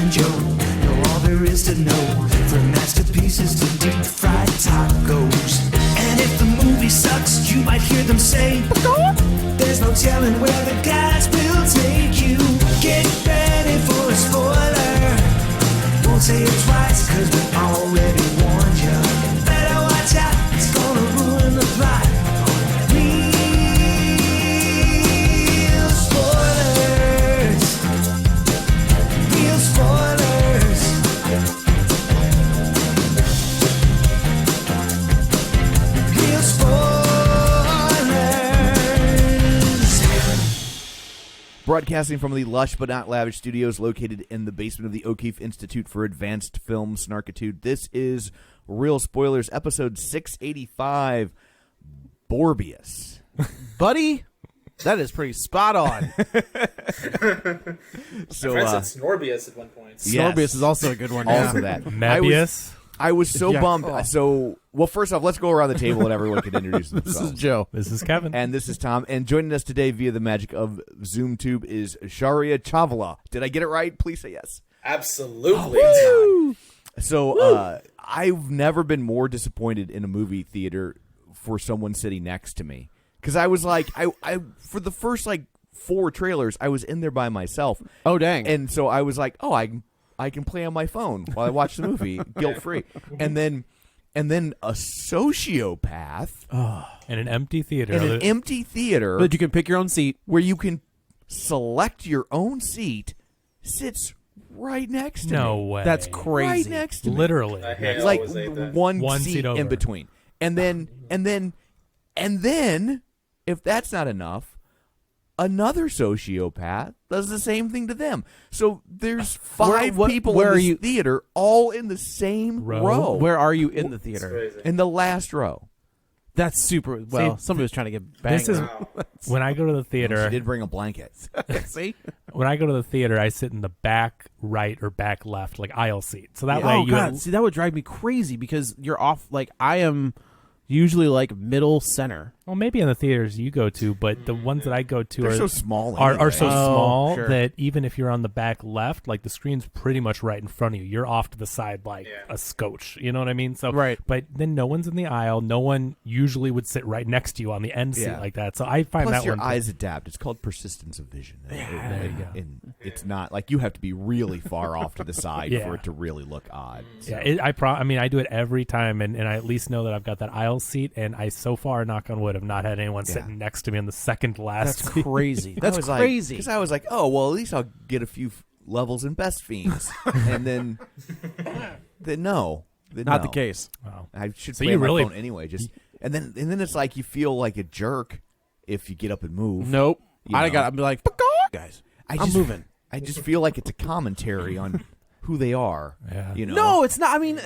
banjo. Know all there is to know, from masterpieces to deep fried tacos. And if the movie sucks, you might hear them say, there's no telling where the guys will take you. Get ready for a spoiler. Won't say it twice, cause we already warned you. Better watch out, it's gonna ruin the plot. Real spoilers. Real spoilers. Real spoilers. Broadcasting from the lush but not lavish studios located in the basement of the O'Keefe Institute for Advanced Film Snarkitude, this is Real Spoilers, episode 685, MORBIUS. Buddy, that is pretty spot on. So, My friend said Snorbius at one point. Snorbius is also a good one. Also yeah. that. Mebius. I was so Yeah. bummed. Oh. So, well, first off, let's go around the table and everyone can introduce This themselves. is Joe. This is Kevin. And this is Tom. And joining us today via the magic of ZoomTube is Shaurya Chawla. Did I get it right? Please say yes. Absolutely. So, I've never been more disappointed in a movie theater for someone sitting next to me. Because I was like, I for the first, 4 trailers, I was in there by myself. Oh, dang. And so I was like, oh, I can play on my phone while I watch the movie, guilt-free. And then a sociopath in an empty theater. in an empty theater But you can pick your own seat. where you can select your own seat sits right next to me. No way. That's crazy. Right next to me. Literally. I hate Like always ate that. one One seat seat over. in between. And then, if that's not enough, another sociopath does the same thing to them. So there's 5 people where in are this you- theater all in the same Row? row. Where are you in the theater? Crazy. In the last row. That's super. Well, See, somebody was trying to get banged. This is when I go to the She theater. did bring a blanket. See? When I go to the theater, I sit in the back right or back left, like aisle seat. So that way Oh, you. God. See, that would drive me crazy because you're off. Like, I am usually, middle center. Well, maybe in the theaters you go to, but the ones that I go to They're are so small. are anyway. so Oh, small sure. that even if you're on the back left, the screen's pretty much right in front of you. You're off to the side a scotch. You know what I mean? So Right. But then no one's in the aisle. No one usually would sit right next to you on the end seat Yeah. like that. So I find Plus that your one. eyes adapt. It's called persistence of vision. there you go. And it's not like you have to be really far off to the side Yeah. for it to really look odd. So. Yeah, I do it every time, and I at least know that I've got that aisle seat, and I so far, knock on wood, have not had anyone sitting next to me on the second last That's seat. crazy. That's crazy. Because I was like, oh, well, at least I'll get a few levels in Best Fiends. And then no. Not the case. Wow. I should So play you on my really- phone anyway. And then it's like you feel like a jerk if you get up and move. Nope. You I know. got. I'm like, guys. I'm moving. I just feel like it's a commentary on who they are. Yeah. You know? No, it's not. I mean,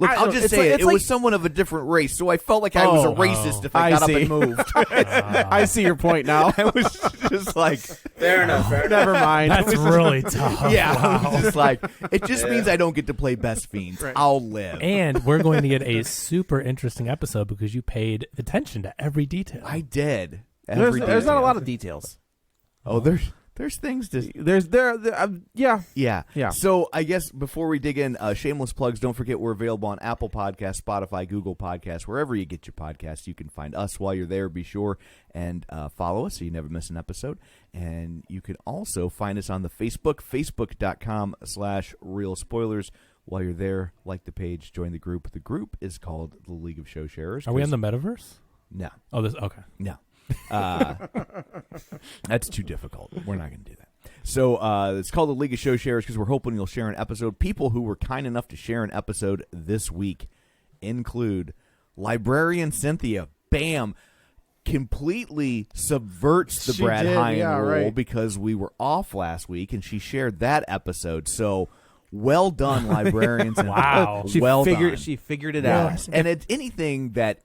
Look, I I'll don't- just it's say like- it. it's It like- was someone of a different race, so I felt like I was a Oh. racist if I I got up see. and moved. I see your point now. I was just like, Fair enough. Fair enough. Never mind. That's really tough. yeah, I Wow. was just like, it just means I don't get to play Best Fiends. I'll live. And we're going to get a super interesting episode because you paid attention to every detail. I did. There's not a detail. lot of details. Oh, there's things to. Yeah. Yeah. So I guess before we dig in, shameless plugs. Don't forget we're available on Apple Podcasts, Spotify, Google Podcasts, wherever you get your podcasts. You can find us while you're there. Be sure and follow us so you never miss an episode. And you can also find us on the Facebook, facebook.com/Real Spoilers. While you're there, like the page, join the group. The group is called the League of Show Sharers. Are we on the metaverse? No. Oh, this okay. No. That's too difficult. We're not going to do that. So it's called the League of Show Sharers because we're hoping you'll share an episode. People who were kind enough to share an episode this week include Librarian Cynthia. Bam. Completely subverts the She Brad did, Hine yeah, rule right. because we were off last week, and she shared that episode. So well done, Librarian Cynthia. Wow. She well figured. done. She figured it out. Yes. And it's anything that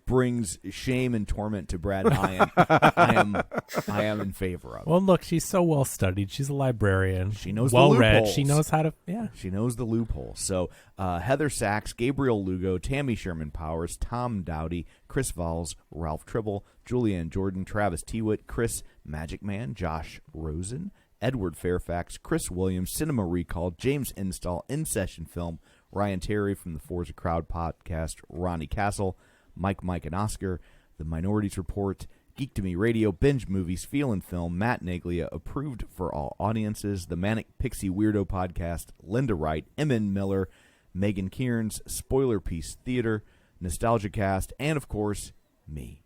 brings shame and torment to Brad Hine, I am in favor of. Well, look, she's so well studied. She's a librarian. She knows the well read. loopholes. She knows how to. Yeah. She knows the loophole. So Heather Sachs, Gabriel Lugo, Tammy Sherman Powers, Tom Dowdy, Chris Valls, Ralph Tribble, Julianne Jordan, Travis Tewitt, Chris Magic Man, Josh Rosen, Edward Fairfax, Chris Williams, Cinema Recall, James Install, In Session Film, Ryan Terry from the Forza Crowd podcast, Ronnie Castle, Mike, and Oscar, The Minorities Report, Geek to Me Radio, Binge Movies, Feel and Film, Matt Naglia, Approved for All Audiences, The Manic Pixie Weirdo Podcast, Linda Wright, Emin Miller, Megan Kearns, Spoiler Piece Theater, Nostalgia Cast, and of course, me.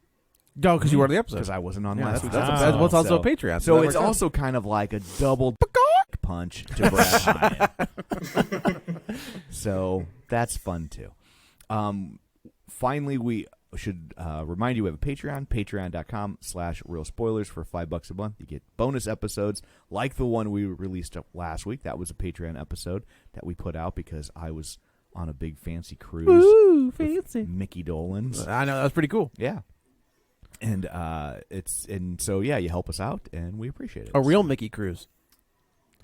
No, because you were on the episode. Because I wasn't on Yeah, last week's that's episode. what's also a Patreon. So that it's works out. also kind of like a double punch to Brad Hyatt. So that's fun too. Finally, we should remind you we have a Patreon, patreon.com/real spoilers for $5 a month. You get bonus episodes like the one we released last week. That was a Patreon episode that we put out because I was on a big fancy cruise. Ooh, with fancy. Mickey Dolenz. I know, that was pretty cool. Yeah. And so you help us out and we appreciate it. A real Mickey cruise.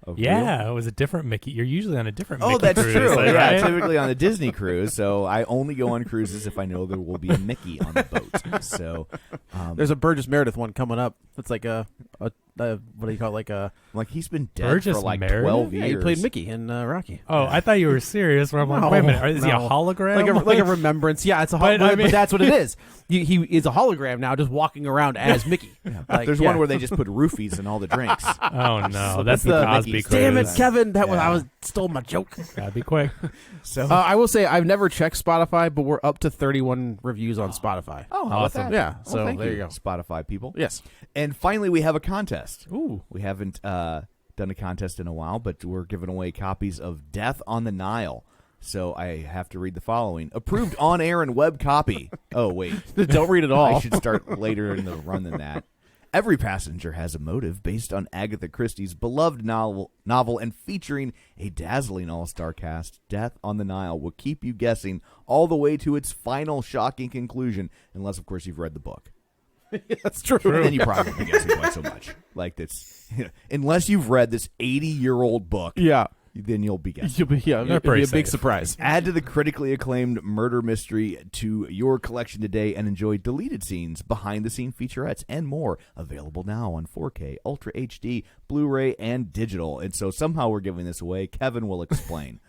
A Yeah, real- it was a different Mickey. You're usually on a different Oh, Mickey that's cruise, true. right? Yeah, typically on a Disney cruise. So I only go on cruises if I know there will be a Mickey on the boat. So There's a Burgess Meredith one coming up. It's like a what do you call it? like he's been dead Burgess for like Meredith? 12 Yeah, years. he played Mickey in Rocky. Oh, I thought you were serious. Where I'm like, wait a minute, is he a No. hologram? Like a remembrance. Yeah, it's a But, hologram. I mean- But that's what it is. He is a hologram now, just walking around as Mickey. Like, There's yeah. one where they just put roofies in all the drinks. Oh no, So that's that's the the Cosby Mickey cruise. Damn it, Cruise. Kevin! That was Yeah. I was stole my joke. Gotta be quick. So I will say I've never checked Spotify, but we're up to 31 reviews on Spotify. how about awesome. that? Yeah, Well, so thank there you go. Spotify people. Yes. And finally, we have a contest. Ooh, We haven't done a contest in a while, but we're giving away copies of Death on the Nile. So I have to read the following. Approved on-air and web copy. Oh, wait. Don't read it all. I should start later in the run than that. Every passenger has a motive based on Agatha Christie's beloved novel and featuring a dazzling all-star cast. Death on the Nile will keep you guessing all the way to its final shocking conclusion, unless, of course, you've read the book. That's true. And then you probably won't be guessing quite so much. Like this, unless you've read this 80-year-old book, Yeah. then you'll be guessing. You'll be, it'll be a pretty big safe. surprise. Add to the critically acclaimed murder mystery to your collection today and enjoy deleted scenes, behind-the-scene featurettes, and more. Available now on 4K, Ultra HD, Blu-ray, and digital. And so somehow we're giving this away. Kevin will explain.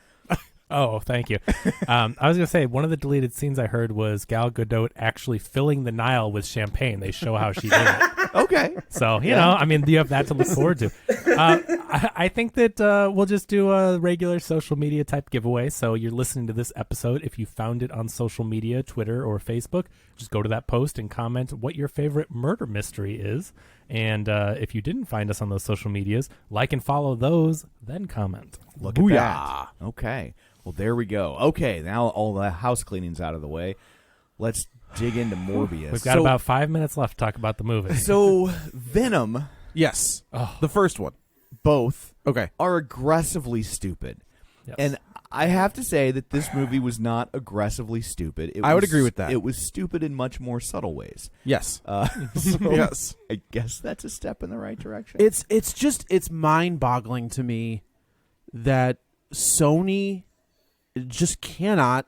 oh, thank you. I was gonna say one of the deleted scenes I heard was Gal Gadot actually filling the Nile with champagne. They show how she did it. Okay. So, you know, I mean, you have that to look forward to. I think that we'll just do a regular social media type giveaway. So you're listening to this episode. If you found it on social media, Twitter or Facebook, just go to that post and comment what your favorite murder mystery is. And if you didn't find us on those social medias, like and follow those, then comment. Look at that. Okay. Well, there we go. Okay, now all the house cleaning's out of the way. Let's dig into Morbius. We've got about 5 minutes left to talk about the movie. So Venom, Yes. The first one. both Okay. are aggressively stupid. Yes. And I have to say that this movie was not aggressively stupid. I would agree with that. It was stupid in much more subtle ways. Yes. So Yes. I guess that's a step in the right direction. It's mind-boggling to me that Sony just cannot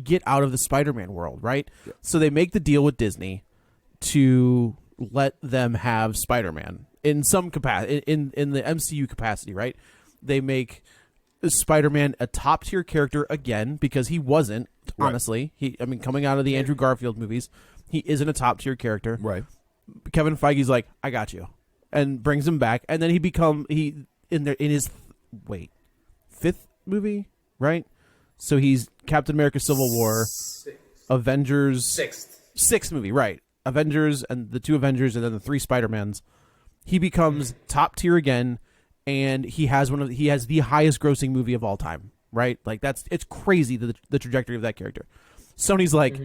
get out of the Spider-Man world, right? Yeah. So they make the deal with Disney to let them have Spider-Man in some capacity, in the MCU capacity, right? They make Spider-Man a top-tier character again because he wasn't, honestly. Coming out of the Andrew Garfield movies, he isn't a top-tier character. Right. Kevin Feige's like, I got you, and brings him back, and then in his fifth movie, right? So he's Captain America: Civil War, Avengers, sixth movie, right? Avengers and the two Avengers, and then the three Spider-Mans. He becomes top tier again, and he has the highest grossing movie of all time, right? Like it's crazy the trajectory of that character. Sony's like,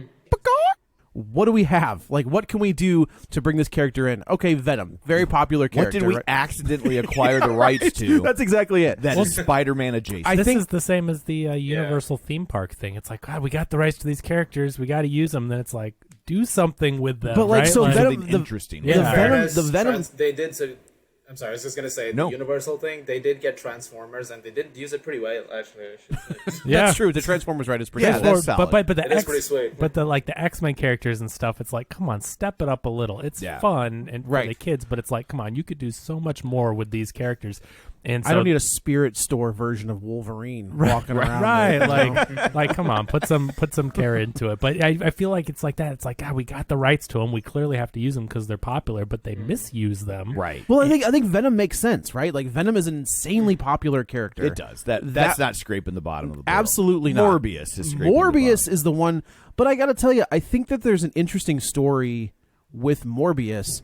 what do we have? Like, what can we do to bring this character in? Okay, Venom, very popular character. What did we right? accidentally acquire the rights to? That's exactly it. That is Spider-Man adjacent. This think- is the same as the Universal theme park thing. It's like, God, we got the rights to these characters. We got to use them. Then it's like, do something with them. But, like, right? so Venom- Something interesting. Yeah. The Venom- They did so. I'm sorry, I was just gonna say No. the Universal thing. They did get Transformers, and they did use it pretty well. Actually, I should say. Yeah. That's true. The Transformers ride is pretty Yeah, cool. that's solid. but the It is pretty sweet. But the X-Men characters and stuff, it's like, come on, step it up a little. It's fun and for Right. the kids, but it's like, come on, you could do so much more with these characters. And so, I don't need a spirit store version of Wolverine walking around. right, there, you know? like come on, put some care into it. But I feel like it's like that. It's like, God, we got the rights to them. We clearly have to use them because they're popular, but they misuse them. Right. Well, I think Venom makes sense, right? Like Venom is an insanely popular character. It does. That's not scraping the bottom of the barrel. Absolutely not. Morbius is scraping Morbius the is the one, but I got to tell you, I think that there's an interesting story with Morbius,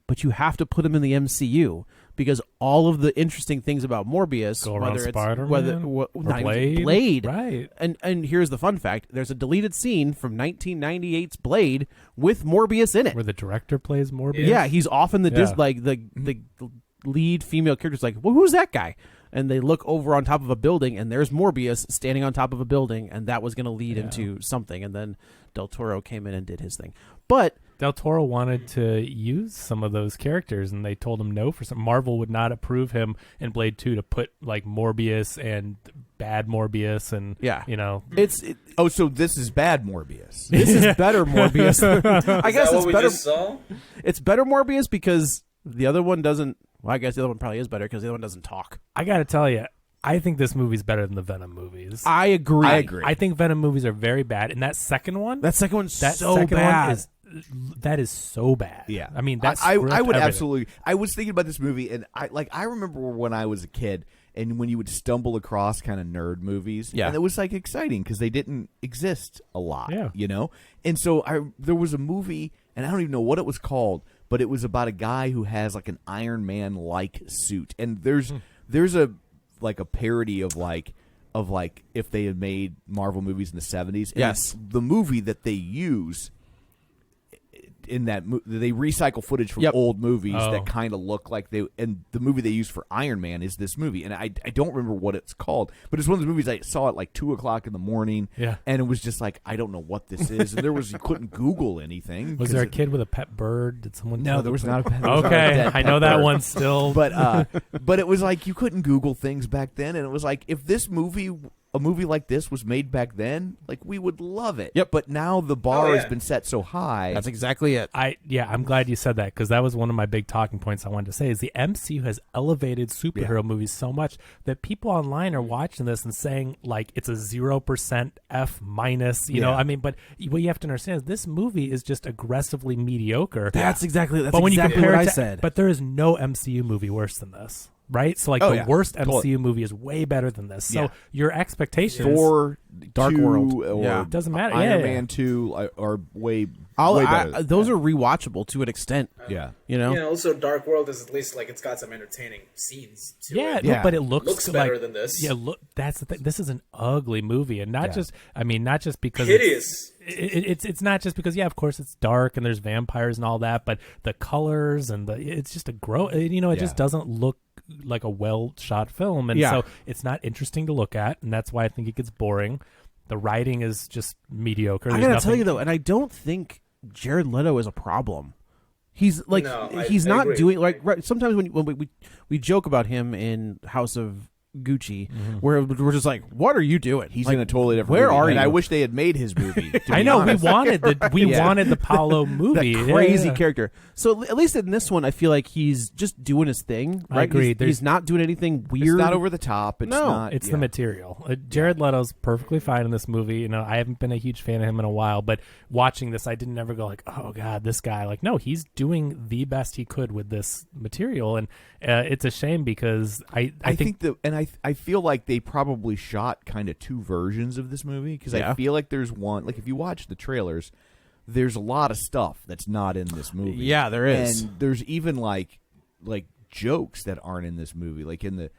but you have to put him in the MCU because all of the interesting things about Morbius, Go around whether Spider-Man, or Blade. Right. And here's the fun fact: there's a deleted scene from 1998's Blade with Morbius in it. Where the director plays Morbius. Yeah, he's often the Yeah. like the lead female character's like, well, who's that guy? And they look over on top of a building, and there's Morbius standing on top of a building, and that was going to lead into something. And then Del Toro came in and did his thing. But Del Toro wanted to use some of those characters, and they told him no for some. Marvel would not approve him in Blade 2 to put like Morbius and bad Morbius, and you know, Oh, so this is bad Morbius. this is better Morbius. I guess Is that it's what we better. just saw? It's better Morbius because the other one doesn't. Well, I guess the other one probably is better because the other one doesn't talk. I got to tell you, I think this movie's better than the Venom movies. I agree. I think Venom movies are very bad, and that second one, That second one's that so second bad. one is that is so bad. Yeah, I mean, that's I would absolutely. I was thinking about this movie, and I remember when I was a kid, and when you would stumble across kind of nerd movies, and it was like exciting because they didn't exist a lot, you know. And so there was a movie, and I don't even know what it was called, but it was about a guy who has like an Iron Man like suit, and there's a like a parody of like if they had made Marvel movies in the 70s. And Yes, the movie that they use in that they recycle footage from old movies that kind of look like they, and the movie they use for Iron Man is this movie, and I don't remember what it's called, but it's one of those movies I saw at like 2:00 in the morning, and it was just like, I don't know what this is, and you couldn't Google anything. Was there a kid with a pet bird? Did someone? No, there was not a pet. Okay, I know that one still, but it was like you couldn't Google things back then, and it was like if a movie like this was made back then, like we would love it. Yep. But now the bar has been set so high. That's exactly it. I'm glad you said that because that was one of my big talking points I wanted to say is the MCU has elevated superhero movies so much that people online are watching this and saying like it's a 0% F minus, you know. I mean, but what you have to understand is this movie is just aggressively mediocre. That's exactly but when exactly you compare what it I to, said. But there is no MCU movie worse than this. Right, so like the worst MCU movie is way better than this. So your expectations, Thor, Dark 2, World, or doesn't matter. Iron Man 2 are way better. Those are rewatchable to an extent. Yeah, you know. Yeah. Also, Dark World is at least like it's got some entertaining scenes to it. Yeah, but it looks better like, than this. Yeah, look, that's the thing. This is an ugly movie, and not just because hideous. It's not just because of course it's dark and there's vampires and all that, but the colors and it's just it just doesn't look like a well shot film, and so it's not interesting to look at, and that's why I think it gets boring. The writing is just mediocre. I gotta tell you though, and I don't think Jared Leto is a problem. He's like he's not agree. doing like sometimes when we joke about him in House of Gucci, where we're just like, what are you doing? He's like, in a totally different. Where movie. are and you? I wish they had made his movie. I know we wanted the Paolo movie, that crazy character. So at least in this one, I feel like he's just doing his thing. Right? I agree. He's not doing anything weird. It's not over the top. It's not. It's the material. Jared Leto's perfectly fine in this movie. You know, I haven't been a huge fan of him in a while, but watching this, I didn't ever go like, oh god, this guy. Like, no, he's doing the best he could with this material, and it's a shame because I think I feel like they probably shot kind of two versions of this movie because I feel like there's one, like if you watch the trailers, there's a lot of stuff that's not in this movie. Yeah, there is. And there's even like jokes that aren't in this movie, like in the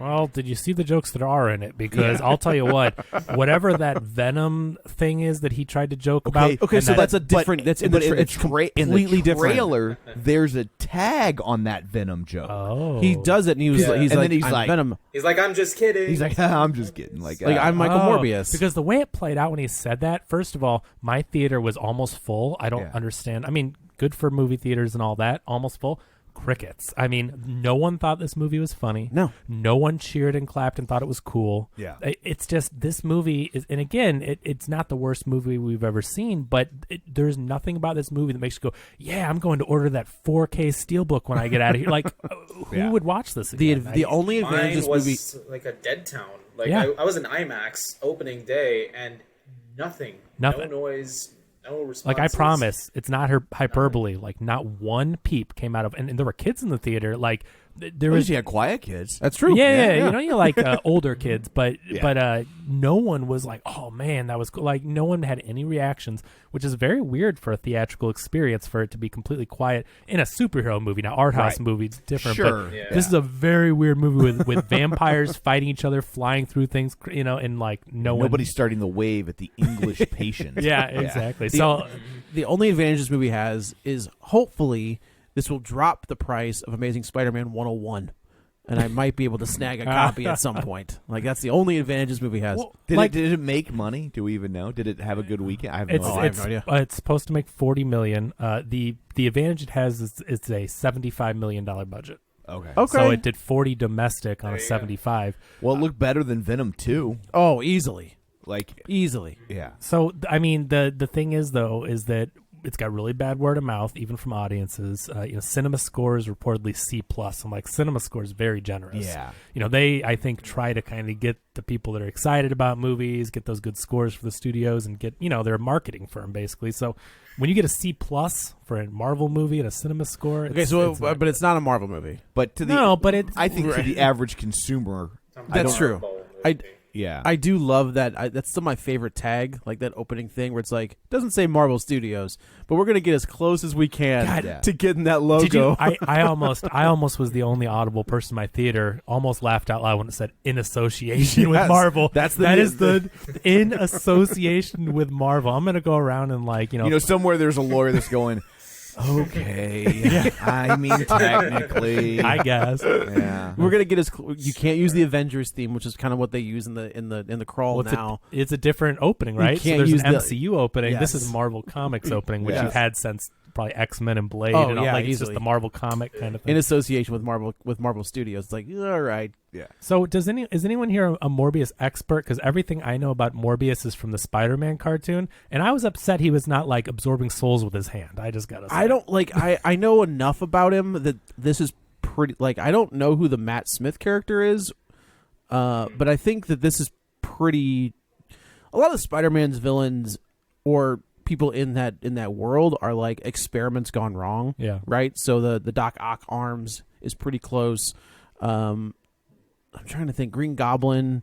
Well, did you see the jokes that are in it? Because I'll tell you what, whatever that Venom thing is that he tried to joke about. Okay, so that's a different. That's in the it's completely different. trailer. There's a tag on that Venom joke. Oh, he does it, and he's and like, then he's I'm like, Venom. He's like, I'm just kidding. He's like, I'm just kidding. Like I'm Michael Morbius. Because the way it played out when he said that, first of all, my theater was almost full. I don't understand. I mean, good for movie theaters and all that, almost full. crickets. I mean, no one thought this movie was funny. No. No one cheered and clapped and thought it was cool. Yeah. It's just, this movie is, and again, it's not the worst movie we've ever seen, but there's nothing about this movie that makes you go, yeah, I'm going to order that 4K Steelbook when I get out of here. Like, who would watch this again? The only advantage Mine this was movie. like a dead town. Like Yeah. I was in IMAX opening day and nothing. No noise. No responses. Like, I promise, it's not her hyperbole. Like, not one peep came out of, and there were kids in the theater. Like, there At was, least you had quiet kids. That's true. yeah, you know, you like older kids, but Yeah. no one was like, oh man, that was cool. Like, no one had any reactions, which is very weird for a theatrical experience, for it to be completely quiet in a superhero movie. Now, art house Right. movie is different, Sure. but Yeah. this is a very weird movie with vampires fighting each other, flying through things, you know, and like Nobody's starting the wave at the English patient. Yeah, exactly. The only advantage this movie has is hopefully this will drop the price of Amazing Spider-Man 101, and I might be able to snag a copy at some point. Like, that's the only advantage this movie has. Well, Did it make money? Do we even know? Did it have a good weekend? I have no idea. I have no idea. It's supposed to make $40 million. The advantage it has is it's a $75 million budget. Okay. So it did 40 domestic on a There you go. 75. Well, it looked better than Venom 2. Oh, easily. Like, Easily. yeah. So I mean, the thing is though is that it's got really bad word of mouth, even from audiences. Cinema Score is reportedly C+. I'm like, Cinema Score is very generous. Yeah. They, I think, try to kind of get the people that are excited about movies, get those good scores for the studios, and get, they're a marketing firm, basically. So when you get a C+ for a Marvel movie and a Cinema Score, Okay, but it's not a Marvel movie. But to the No, but it- I think to the average consumer, That's true. yeah. I do love that. That's still my favorite tag, like that opening thing where it's like, doesn't say Marvel Studios, but we're gonna get as close as we can God, to getting that logo. Did you? I almost was the only audible person in my theater. Almost laughed out loud when it said "in association with Yes, Marvel." that is the in association with Marvel. I'm gonna go around and somewhere there's a lawyer that's going, okay, I mean, technically, I guess. yeah. We're gonna get as you can't use the Avengers theme, which is kind of what they use in the crawl Well, now. it's a different opening, right? So can't there's use an the- MCU opening. Yes. This is Marvel Comics opening, which Yes. you've had since probably X-Men and Blade. Oh, and all, yeah, like, it's just easily. the Marvel comic kind of thing. In association with Marvel Studios, it's like, all right. Yeah. So is anyone here a Morbius expert? Because everything I know about Morbius is from the Spider-Man cartoon, and I was upset he was not like absorbing souls with his hand. I just gotta say. I don't like. I know enough about him that this is pretty. Like, I don't know who the Matt Smith character is, but I think that this is pretty. A lot of Spider-Man's villains or people in that world are like experiments gone wrong. Yeah. Right. So the Doc Ock arms is pretty close. I'm trying to think. Green Goblin,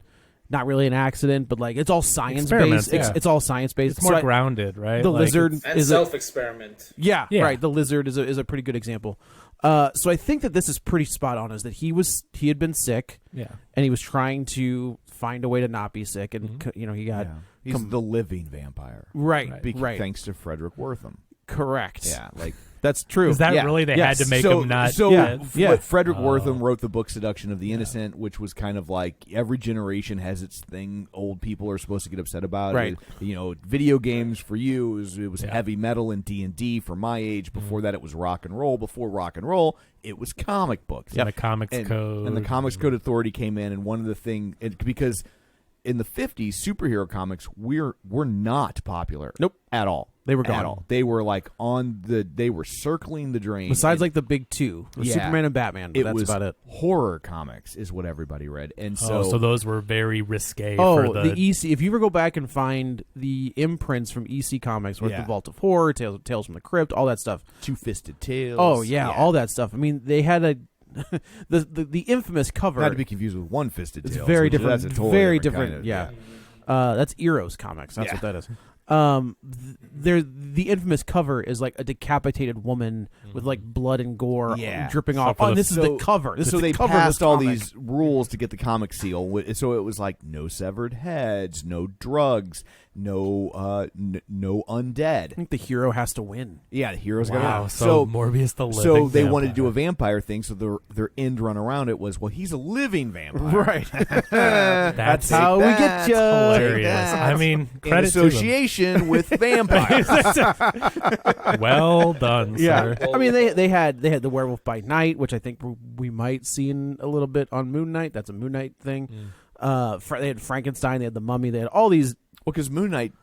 not really an accident, but like it's all science Experiments, based. yeah. It's all science based. It's more grounded, right? The Like, lizard And is self-experiment. yeah, Yeah. right. The lizard is a pretty good example. So I think that this is pretty spot on. Is that he had been sick, Yeah. and he was trying to find a way to not be sick, and he got Yeah. He's the living vampire. right, Right. right, Thanks to Frederick Wortham. correct. Yeah, like that's true. Is that Yeah. really they Yes. had to make so, him not? So Yeah. Frederick Wortham wrote the book Seduction of the Innocent, which was kind of like every generation has its thing old people are supposed to get upset about. Right. Video games for you it was Yeah. heavy metal and D&D for my age. Before that, it was rock and roll. Before rock and roll, it was comic books. Yeah, the Comics and, Code. and the Comics Code Authority came in, and one of the things because in the 50s, superhero comics were not popular. Nope. At all. They were At gone. all. They were like they were circling the drain. Besides, like the big two, Yeah. Superman and Batman. But it that's was about it. horror comics is what everybody read, and so those were very risque. Oh, for the EC. If you ever go back and find the imprints from EC Comics, where Yeah. the Vault of Horror, Tales from the Crypt, all that stuff. Two-Fisted Tales. Oh yeah, all that stuff. I mean, they had a the infamous cover. Not to be confused with One-Fisted It's Tales. very which different. That's a totally very different. different. Kind of, yeah. That's Eros Comics. That's Yeah. what that is. The infamous cover is like a decapitated woman with like blood and gore Yeah. dripping So off. for Oh, the- and this is the cover. This So is the they cover of this passed all comic. these rules to get the comic seal. So it was like no severed heads, no drugs, no undead. I think the hero has to win. Yeah, the heroes Wow. got So Morbius the living. So they wanted to do a vampire. vampire thing. So their end run around it was, well, he's a living vampire. Right. That's how we get That's you. hilarious. That's I mean, in credit to them. association mission with vampires. Well done, Yeah, sir. I mean they had the Werewolf by Night, which I think we might see in a little bit on Moon Knight. That's a Moon Knight thing. They had Frankenstein, they had the Mummy, they had all these. Well, because Moon Knight,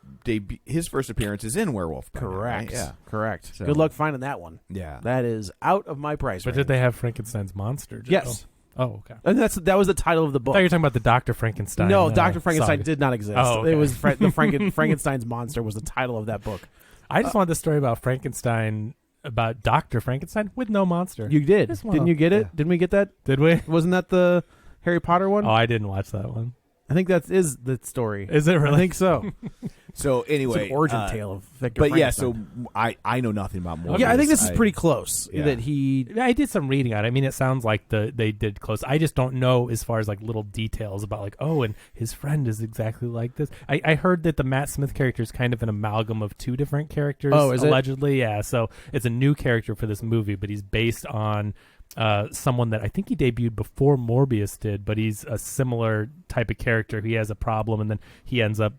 his first appearance is in Werewolf by Night, Correct. right? Yeah. Correct. So- Good luck finding that one. Yeah. That is out of my price But range. did they have Frankenstein's monster? Joe? Yes. Oh, okay. And that was the title of the I book. thought you were talking about the Dr. Frankenstein. No, Dr. Frankenstein saga. did not exist. Oh, okay. It was the Frankenstein's monster was the title of that book. I just wanted the story about Frankenstein, about Dr. Frankenstein with no monster. You did, Just didn't you get it? yeah. Didn't we get that? Did we? Wasn't that the Harry Potter one? Oh, I didn't watch that one. I think that is the story. Is it really? I think so. So anyway, It's an origin tale of Victor But yeah, so Frankenstein. I know nothing about Morbius. Yeah, I think this is pretty close. Yeah. That he I did some reading on it. I mean, it sounds like they did close. I just don't know as far as like little details about like, oh, and his friend is exactly like this. I heard that the Matt Smith character is kind of an amalgam of two different characters. Oh, is it? Allegedly, yeah. So it's a new character for this movie, but he's based on someone that I think he debuted before Morbius did, but he's a similar type of character. He has a problem, and then he ends up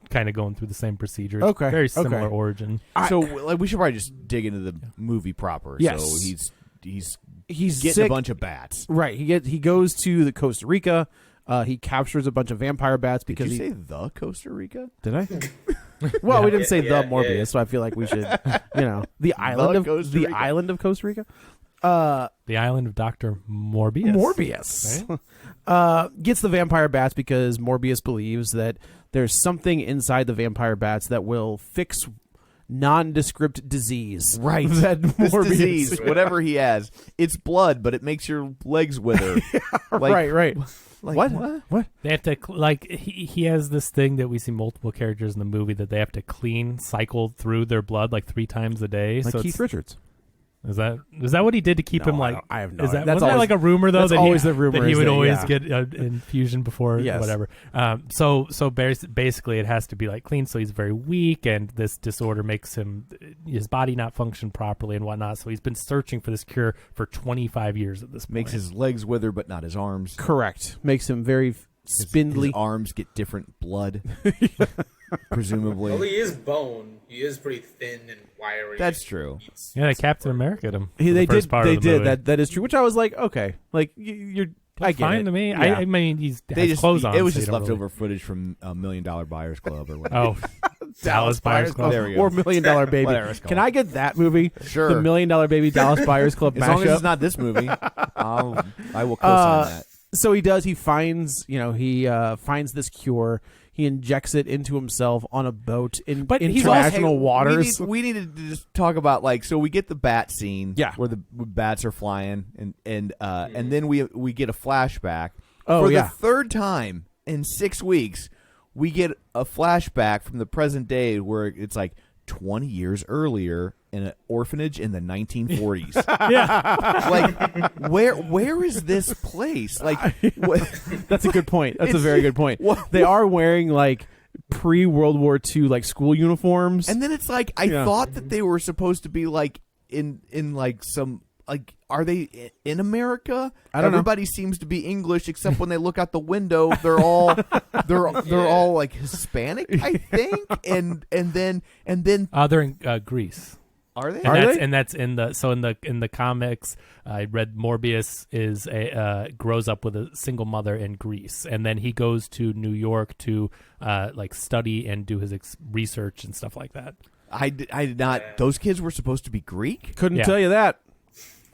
kind of going through the same procedures. Okay, Very similar okay. origin. So like, we should probably just dig into the movie proper. Yes. So he's he's getting a sick. bunch of bats. Right. He goes to the Costa Rica. He captures a bunch of vampire bats Did because you say the Costa Rica? Did I? Well, we didn't say Yeah, the Morbius, yeah. so I feel like we should, the island of Costa the Rica. island of Costa Rica. The island of Dr. Morbius. Morbius gets the vampire bats because Morbius believes that there's something inside the vampire bats that will fix nondescript disease. Right. That This Morbius. disease, whatever he has, it's blood, but it makes your legs wither. Like- right. like, What? They have to like he has this thing that we see multiple characters in the movie that they have to cycle through their blood like 3 times a day. Like so Keith Richards. is that what he did to keep No, him like? I have no Is that idea. That's wasn't that always- like a rumor though? that's That always he, the rumor that he is would that, always yeah. get an infusion before Yes. whatever. So basically it has to be like clean. So he's very weak, and this disorder makes his body not function properly and whatnot. So he's been searching for this cure for 25 years at this point. Makes his legs wither, but not his arms. Correct. Makes him very spindly. His arms get different blood, presumably. Well, he is bone. He is pretty thin and wiry. That's true. Yeah, they Captain America'd him. They for the did. first part They of the did. movie. That is true. Which I was like, okay, like you're. I That's get fine it. to me. Yeah. I mean, he's They has just clothes on. it was so you just don't leftover really- footage from $1 Million Buyers Club or whatever. Oh, Dallas Buyers Club. There we go. Or $1 Million Baby. Whatever it's called. Can I get that movie? Sure. The $1 Million Baby Dallas Buyers Club As long as mashup. it's not this movie, I will co-sign that. So he does. He finds. He finds this cure. He injects it into himself on a boat in But he's international also- waters. We need to just talk about so we get the bat scene, Yeah. where the bats are flying, and then we get a flashback. Oh, For yeah. the third time in 6 weeks, we get a flashback from the present day where it's like 20 years earlier in an orphanage in the 1940s. Yeah. Like where is this place? Like what? That's a good point. That's a It's- very good point. They are wearing like pre-World War II like school uniforms. And then it's like I Yeah. thought that they were supposed to be like in like some like are they in America? I don't know. Everybody seems to be English except when they look out the window, they're all all like Hispanic, I think. And then They're in Greece. are they? And that's in the comics. I read Morbius is grows up with a single mother in Greece, and then he goes to New York to like study and do his research and stuff like that. I did not. Those kids were supposed to be Greek. Couldn't Yeah. tell you that.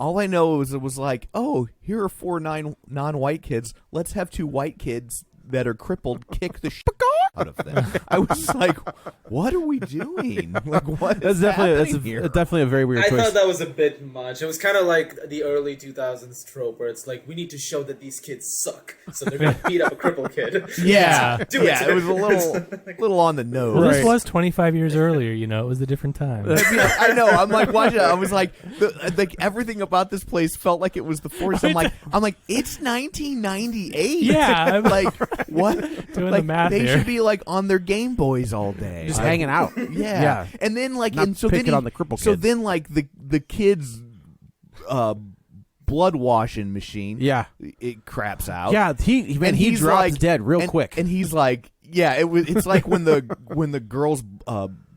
All I know is it was like, oh, here are 4 non-white kids. Let's have 2 white kids that are crippled kick the shit out of them. I was like, what are we doing? Like, what That's is definitely here? definitely a very weird I choice. thought that was a bit much. It was kind of like the early 2000s trope where it's like, we need to show that these kids suck, so they're going to beat up a crippled kid. Yeah, Do it. yeah, it was a little on the nose. Well, Right. this was 25 years earlier. It was a different time. I know. I'm like watching it. I was like everything about this place felt like it was the 40s. I'm like, it's 1998. Yeah, I'm like what? doing like the math they here. should be like on their Game Boys all day, Just hanging out. Yeah. Yeah. And then like Not and so then picking he- on the cripple So kids. then like the kids blood washing machine. Yeah. It craps out. Yeah, he And he he's drops like dead real and- quick. And he's like, Yeah, it's like when the girl's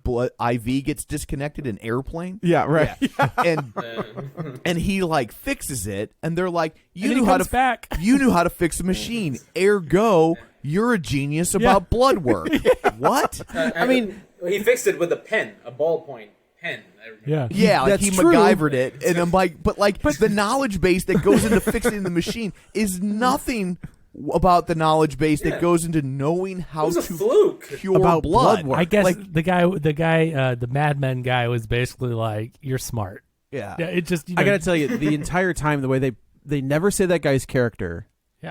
blood IV gets disconnected in Airplane. Yeah, right. Yeah. And he like fixes it, and they're like, you knew how to fix a machine. Ergo, you're a genius about blood work. What? I mean, he fixed it with a pen, a ballpoint pen. I remember. Yeah, like That's he true. MacGyvered it, and I'm like, but the knowledge base that goes into fixing the machine is nothing about the knowledge base that goes into knowing how It was a to fluke. cure About blood. blood work. I guess Like- the guy, the Mad Men guy was basically like, "You're smart." Yeah. Yeah, it just. I gotta tell you, the entire time, the way they never say that guy's character,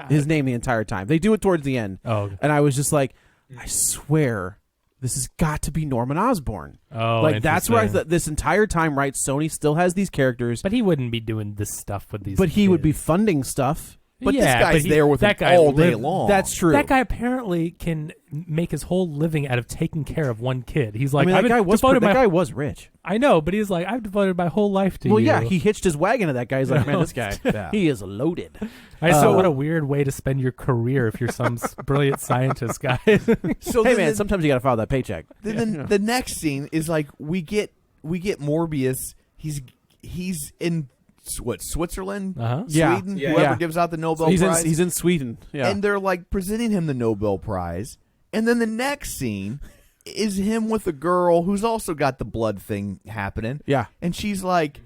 his name the entire time. They do it towards the end. Oh, okay. And I was just like, I swear, this has got to be Norman Osborn. Oh, like that's where I interesting. thought this entire time, right? Sony still has these characters, But he wouldn't be doing this stuff with these. but he would be kids. funding stuff. But Yeah, this guy's but there with that him guy all day lived- long. That's true. That guy apparently can make his whole living out of taking care of one kid. He's like, I mean, I've devoted that guy was rich. I know, but he's like, I've devoted my whole life to Well, you. yeah, he hitched his wagon to that guy. He's like, man, this guy, Yeah. he is loaded. I just thought, what a weird way to spend your career if you're some brilliant scientist guy. So Hey, then man, sometimes you got to follow that paycheck. then the next scene is like we get Morbius. He's in Switzerland, Uh-huh. Yeah. Sweden, Yeah. whoever Yeah. gives out the Nobel He's Prize. in Sweden. Yeah. And they're like presenting him the Nobel Prize. And then the next scene is him with a girl who's also got the blood thing happening. Yeah. And she's like,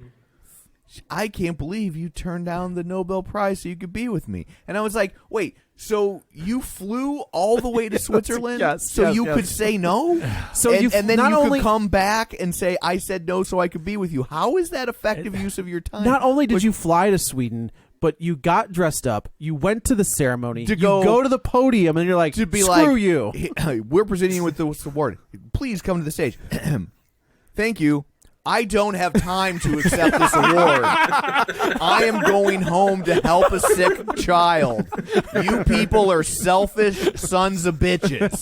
I can't believe you turned down the Nobel Prize so you could be with me. And I was like, wait, so you flew all the way to Switzerland yes, so yes, you yes. could say no? So and, you and then not you only- could come back and say, I said no so I could be with you. How is that effective use of your time? Not only did you fly to Sweden, but you got dressed up. You went to the ceremony. To you go to the podium, and you're like, to be screw like, you. We're presenting you with this award. Please come to the stage. Thank you. I don't have time to accept this award. I am going home to help a sick child. You people are selfish sons of bitches.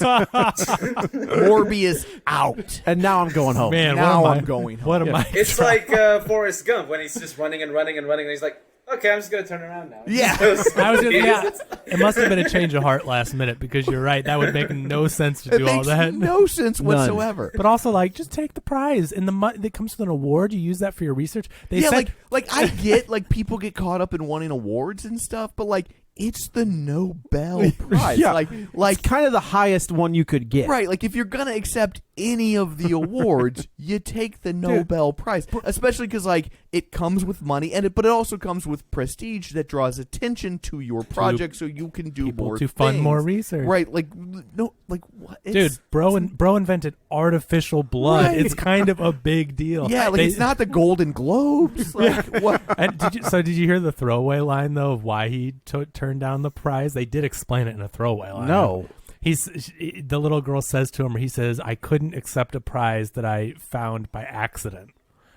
Morbius out. And now I'm going home. Man, Now what am I'm I, going home. What am I? It's like Forrest Gump when he's just running and running and running, and he's like, okay, I'm just gonna turn around now. Yeah. I was just, yeah, it must have been a change of heart last minute because you're right. That would make no sense to It do all makes that. no sense whatsoever. But also, like, just take the prize and the money that comes with an award. You use that for your research. They Yeah, said, like I get like people get caught up in wanting awards and stuff, but like it's the Nobel Prize. Yeah. Like It's kind of the highest one you could get. right, like if you're gonna accept any of the awards, you take the Nobel Prize, especially because like it comes with money, but it also comes with prestige that draws attention to your project, so you can do people more to fund things. more research. Right? Like no, like what? Dude, bro invented artificial blood. Right. It's kind of a big deal. yeah, like They- it's not the Golden Globes. Like what? And did you hear the throwaway line though of why he turned down the prize? They did explain it in a throwaway line. No. The little girl says to him, he says, "I couldn't accept a prize that I found by accident."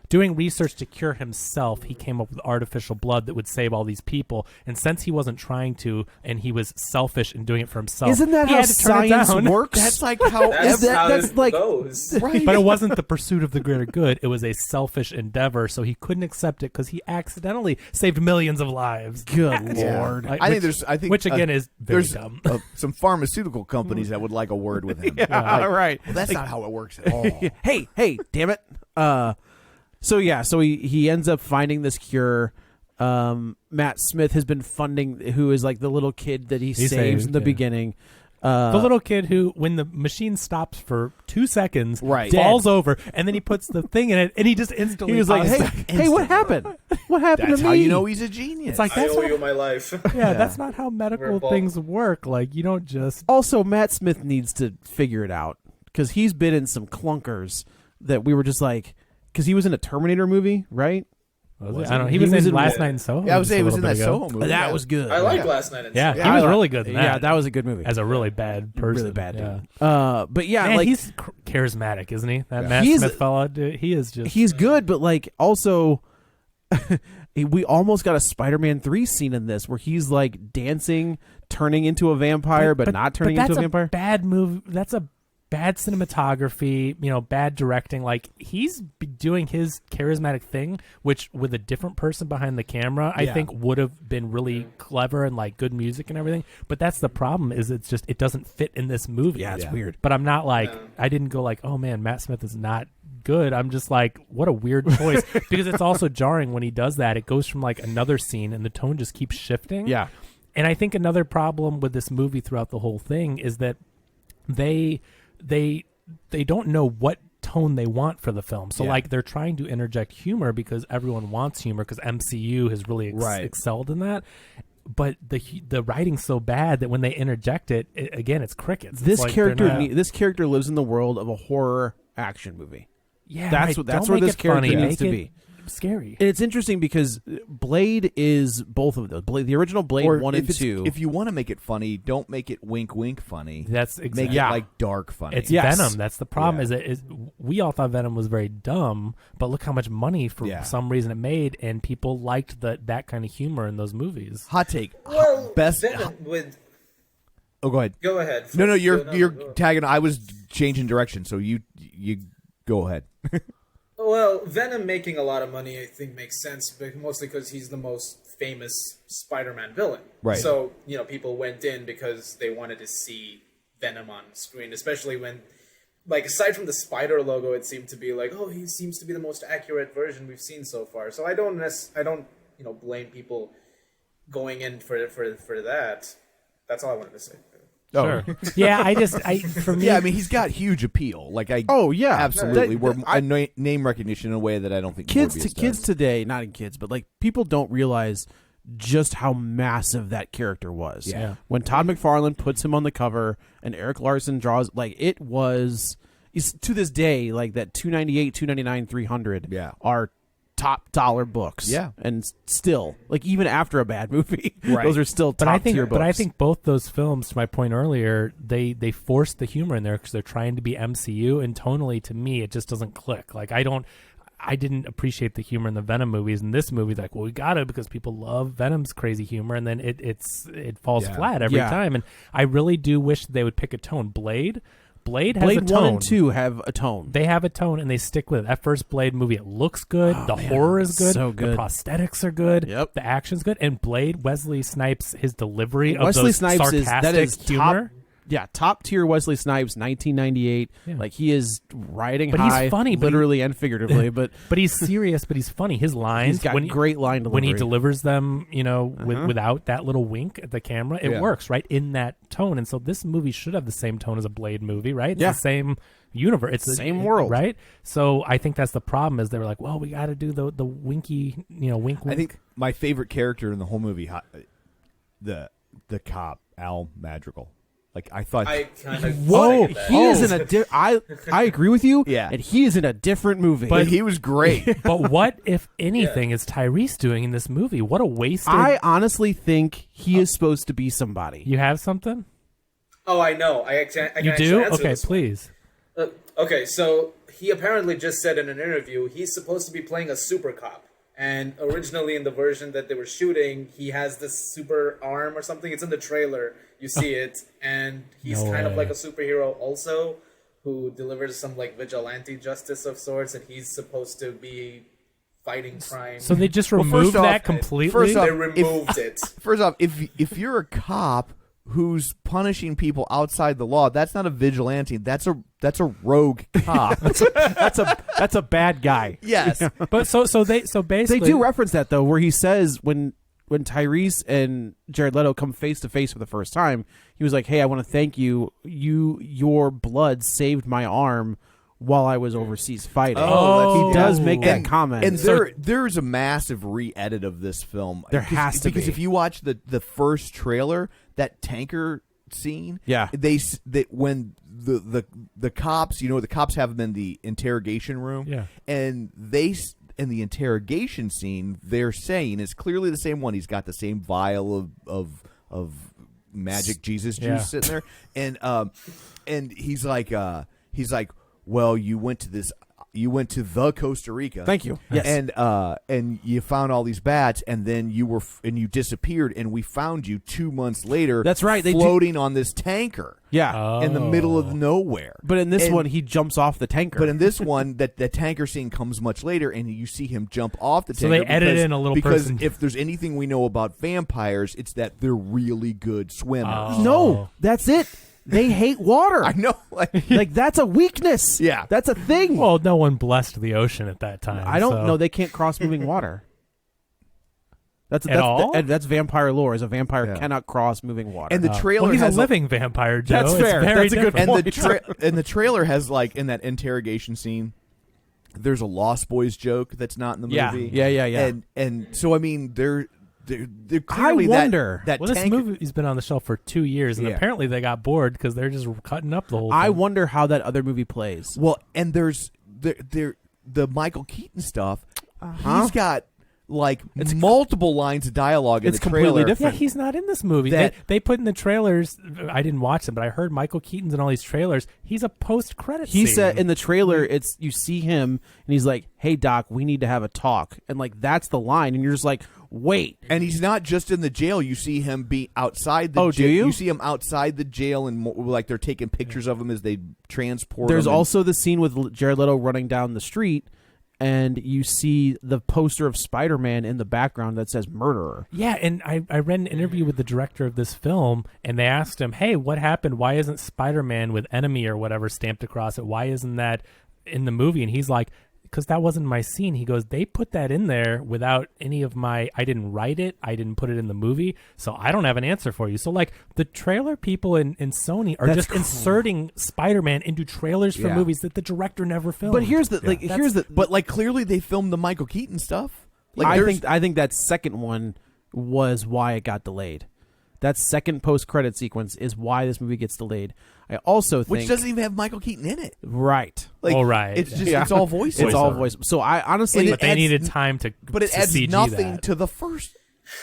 Doing research to cure himself, he came up with artificial blood that would save all these people. And since he wasn't trying to, and he was selfish in doing it for himself, Isn't that he how had to turn it science down. works? That's like how That's how that's it like- goes. right. But it wasn't the pursuit of the greater good. It was a selfish endeavor, so he couldn't accept it because he accidentally saved millions of lives. Good Yeah. Lord. Like, I think which- there's. I think which again is very there's dumb. Some pharmaceutical companies that would like a word with him. Yeah, right. Well, that's not how it works at all. Hey, damn it. So he ends up finding this cure. Matt Smith has been funding, who is like the little kid that he saves saved, in the yeah. beginning. The little kid who, when the machine stops for 2 seconds, Right. falls over, and then he puts the thing in it, and he just instantly He was like, pops hey, back. hey, what happened? What happened That's to me? how you know he's a genius. It's like, I that's owe not, you my life. yeah, that's not how medical We're both- things work. Like, you don't just... Also, Matt Smith needs to figure it out because he's been in some clunkers that we were just like, because he was in a Terminator movie, right? I don't know. He was in Last Night in Soho. Yeah, I would say just a he was in little that bit ago. Soho movie. That Yeah. was good. I like Last Night in Yeah, Soho. he was really good in that. Yeah, that was a good movie. As a really bad person. Really bad yeah. dude. But yeah, Man, like he's charismatic, isn't he? That Matt He's- Smith fella, dude, he is just... he's good, but like also we almost got a Spider-Man 3 scene in this where he's like dancing, turning into a vampire, but not turning into a vampire. Bad move. That's a bad cinematography, bad directing. Like, he's doing his charismatic thing, which with a different person behind the camera, I think would have been really clever and like good music and everything. But that's the problem, is it doesn't fit in this movie. Yeah, it's weird. But I'm not like, I didn't go like, oh man, Matt Smith is not good. I'm just like, what a weird choice. Because it's also jarring when he does that. It goes from like another scene and the tone just keeps shifting. Yeah. And I think another problem with this movie throughout the whole thing is that they don't know what tone they want for the film. So like, they're trying to interject humor because everyone wants humor, because MCU has really excelled in that. But the writing's so bad that when they interject it, again, it's crickets. This like character lives in the world of a horror action movie. Yeah, that's don't where make this it funny. character needs Make to it be. Scary. And it's interesting because Blade is both of those. The original Blade Or 1 and 2. If you want to make it funny, don't make it wink wink funny. That's Make exactly it like dark funny. It's Yes. Venom. That's the problem. Yeah. Is we all thought Venom was very dumb, but look how much money for some reason it made, and people liked that kind of humor in those movies. Hot take. Well, Best. Venom with. Oh, go ahead. Go ahead. No, Go- you're go. tagging. I was changing direction, so you go ahead. Well, Venom making a lot of money, I think, makes sense, but mostly because he's the most famous Spider-Man villain. Right. So, people went in because they wanted to see Venom on screen, especially when, like, aside from the spider logo, it seemed to be like, oh, he seems to be the most accurate version we've seen so far. So I don't blame people going in for that. That's all I wanted to say. Sure. Yeah, for me, Yeah, I mean, he's got huge appeal. Like Oh, yeah. absolutely. That- We're name recognition in a way that I don't think kids Morbius kids does. today, not in kids, but like people don't realize just how massive that character was. Yeah. When Todd McFarlane puts him on the cover and Eric Larson draws, like, it was, to this day, like that 298, 299, 300 are top dollar books. Yeah. And still, like, even after a bad movie, Right. those are still top tier books. But I think both those films, to my point earlier, they forced the humor in there because they're trying to be MCU, and tonally, to me, it just doesn't click. Like, I didn't appreciate the humor in the Venom movies. In this movie, like, well, we got to, because people love Venom's crazy humor, and then it falls flat every time. And I really do wish they would pick a tone. Blade has a tone. 1 and 2 have a tone. They have a tone, and they stick with it. That first Blade movie, it looks good. The horror is good. so good. The prosthetics are good. Yep. The action's good. And Blade, Wesley Snipes, his delivery of Wesley those Snipes sarcastic humor. top tier Wesley Snipes, 1998. Yeah. Like, he is riding But high, he's funny, but literally and figuratively. But But he's serious, but he's funny. His lines, he's got when great line delivery. when he delivers them, without that little wink at the camera, it works right in that tone. And so this movie should have the same tone as a Blade movie, right? It's Yeah. the same universe. It's the Same world. right? So I think that's the problem. Is they were like, well, we got to do the winky, wink. I think my favorite character in the whole movie, the cop Al Madrigal. Like, I thought. I kind of Whoa, he is in a. I agree with you. Yeah. And he is in a different movie. but he was great. But what, if anything, is Tyrese doing in this movie? What a wasted. I honestly think he is supposed to be somebody. You have something? Oh, I know. I can You actually do? answer Okay, this one. please. Okay, so he apparently just said in an interview he's supposed to be playing a super cop. And originally in the version that they were shooting, he has this super arm or something. It's in the trailer. You see it. And he's No kind of way. like a superhero also who delivers some like vigilante justice of sorts. And he's supposed to be fighting crime. So they just Well, removed first off- that completely? first off- They removed it. First off, if you're a cop who's punishing people outside the law, that's not a vigilante. That's a rogue cop. That's a bad guy. Yes. But so basically They do reference that though, where he says when Tyrese and Jared Leto come face to face for the first time, he was like, "Hey, I want to thank you. Your blood saved my arm while I was overseas fighting." Oh, he does make that And- comment. And there's a massive re-edit of this film. There has to because be. if you watch the first trailer, that tanker scene, Yeah. when the cops, the cops have them in the interrogation room, Yeah. and in the interrogation scene, they're saying it's clearly the same one. He's got the same vial of magic Jesus juice Yeah. sitting there, and he's like, well, you went to this. you went to the Costa Rica. Thank you. Yes. And you found all these bats, and then you disappeared, and we found you 2 months later. That's right. Floating on this tanker. Yeah. In the middle of nowhere. But in this one, he jumps off the tanker. But in this one, that the tanker scene comes much later, and you see him jump off the tanker. So they edited in a little because person. if there's anything we know about vampires, it's that they're really good swimmers. No, that's it. They hate water. I know. Like that's a weakness. Yeah. That's a thing. Well, no one blessed the ocean at that time. I don't so. know. They can't cross moving water. That's all? That's vampire lore. Is a vampire cannot cross moving water. And the trailer Well, he's has a living vampire, Joe. That's It's fair. very That's a good different. and the trailer has like in that interrogation scene, there's a Lost Boys joke that's not in the movie. Yeah. And so I mean they're clearly wonder. that Well, this tanker- movie's been on the shelf for 2 years, and Yeah. apparently they got bored because they're just cutting up the whole thing. I wonder how that other movie plays. Well, and there's the Michael Keaton stuff. He's got like multiple lines of dialogue in it's the trailer. completely different. Yeah, he's not in this movie. They put in the trailers. I didn't watch them, but I heard Michael Keaton's in all these trailers. He's a post-credit He scene. said in the trailer, it's you see him and he's like, "Hey Doc, we need to have a talk," and like that's the line, and you're just like, "Wait." And he's not just in the jail. You see him be outside the Oh, jail. do you? You see him outside the jail, and like they're taking pictures of him as they transport There's him. And- also the scene with Jared Leto running down the street, and you see the poster of Spider-Man in the background that says "murderer." Yeah, and I read an interview with the director of this film, and they asked him, hey, what happened? Why isn't Spider-Man with enemy or whatever stamped across it? Why isn't that in the movie? And he's like, because that wasn't my scene. He goes, they put that in there without any of my, I didn't write it, I didn't put it in the movie, so I don't have an answer for you. So like the trailer people in Sony are just inserting Spider-Man into trailers for Yeah. movies that the director never filmed. But here's the but like clearly they filmed the Michael Keaton stuff. Like I think that second one was why it got delayed. That second post-credit sequence is why this movie gets delayed. I also think which doesn't even have Michael Keaton in it. right. Like, Oh, right. It's just Yeah. it's all voice. It's all voice. So I honestly, but they adds- needed time to But it to adds CG nothing that. to the first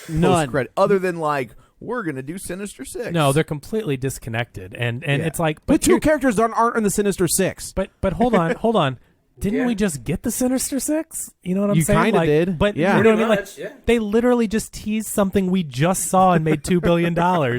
None. credit other than like we're gonna do Sinister Six. No, they're completely disconnected, and Yeah. it's like, but but two here- characters aren't in the Sinister Six. but hold on. Didn't Yeah. we just get the Sinister Six? You know what I'm You saying? kinda Like, did. but Yeah. you know what I mean? Pretty Like much, yeah. they literally just teased something we just saw and made $2 billion.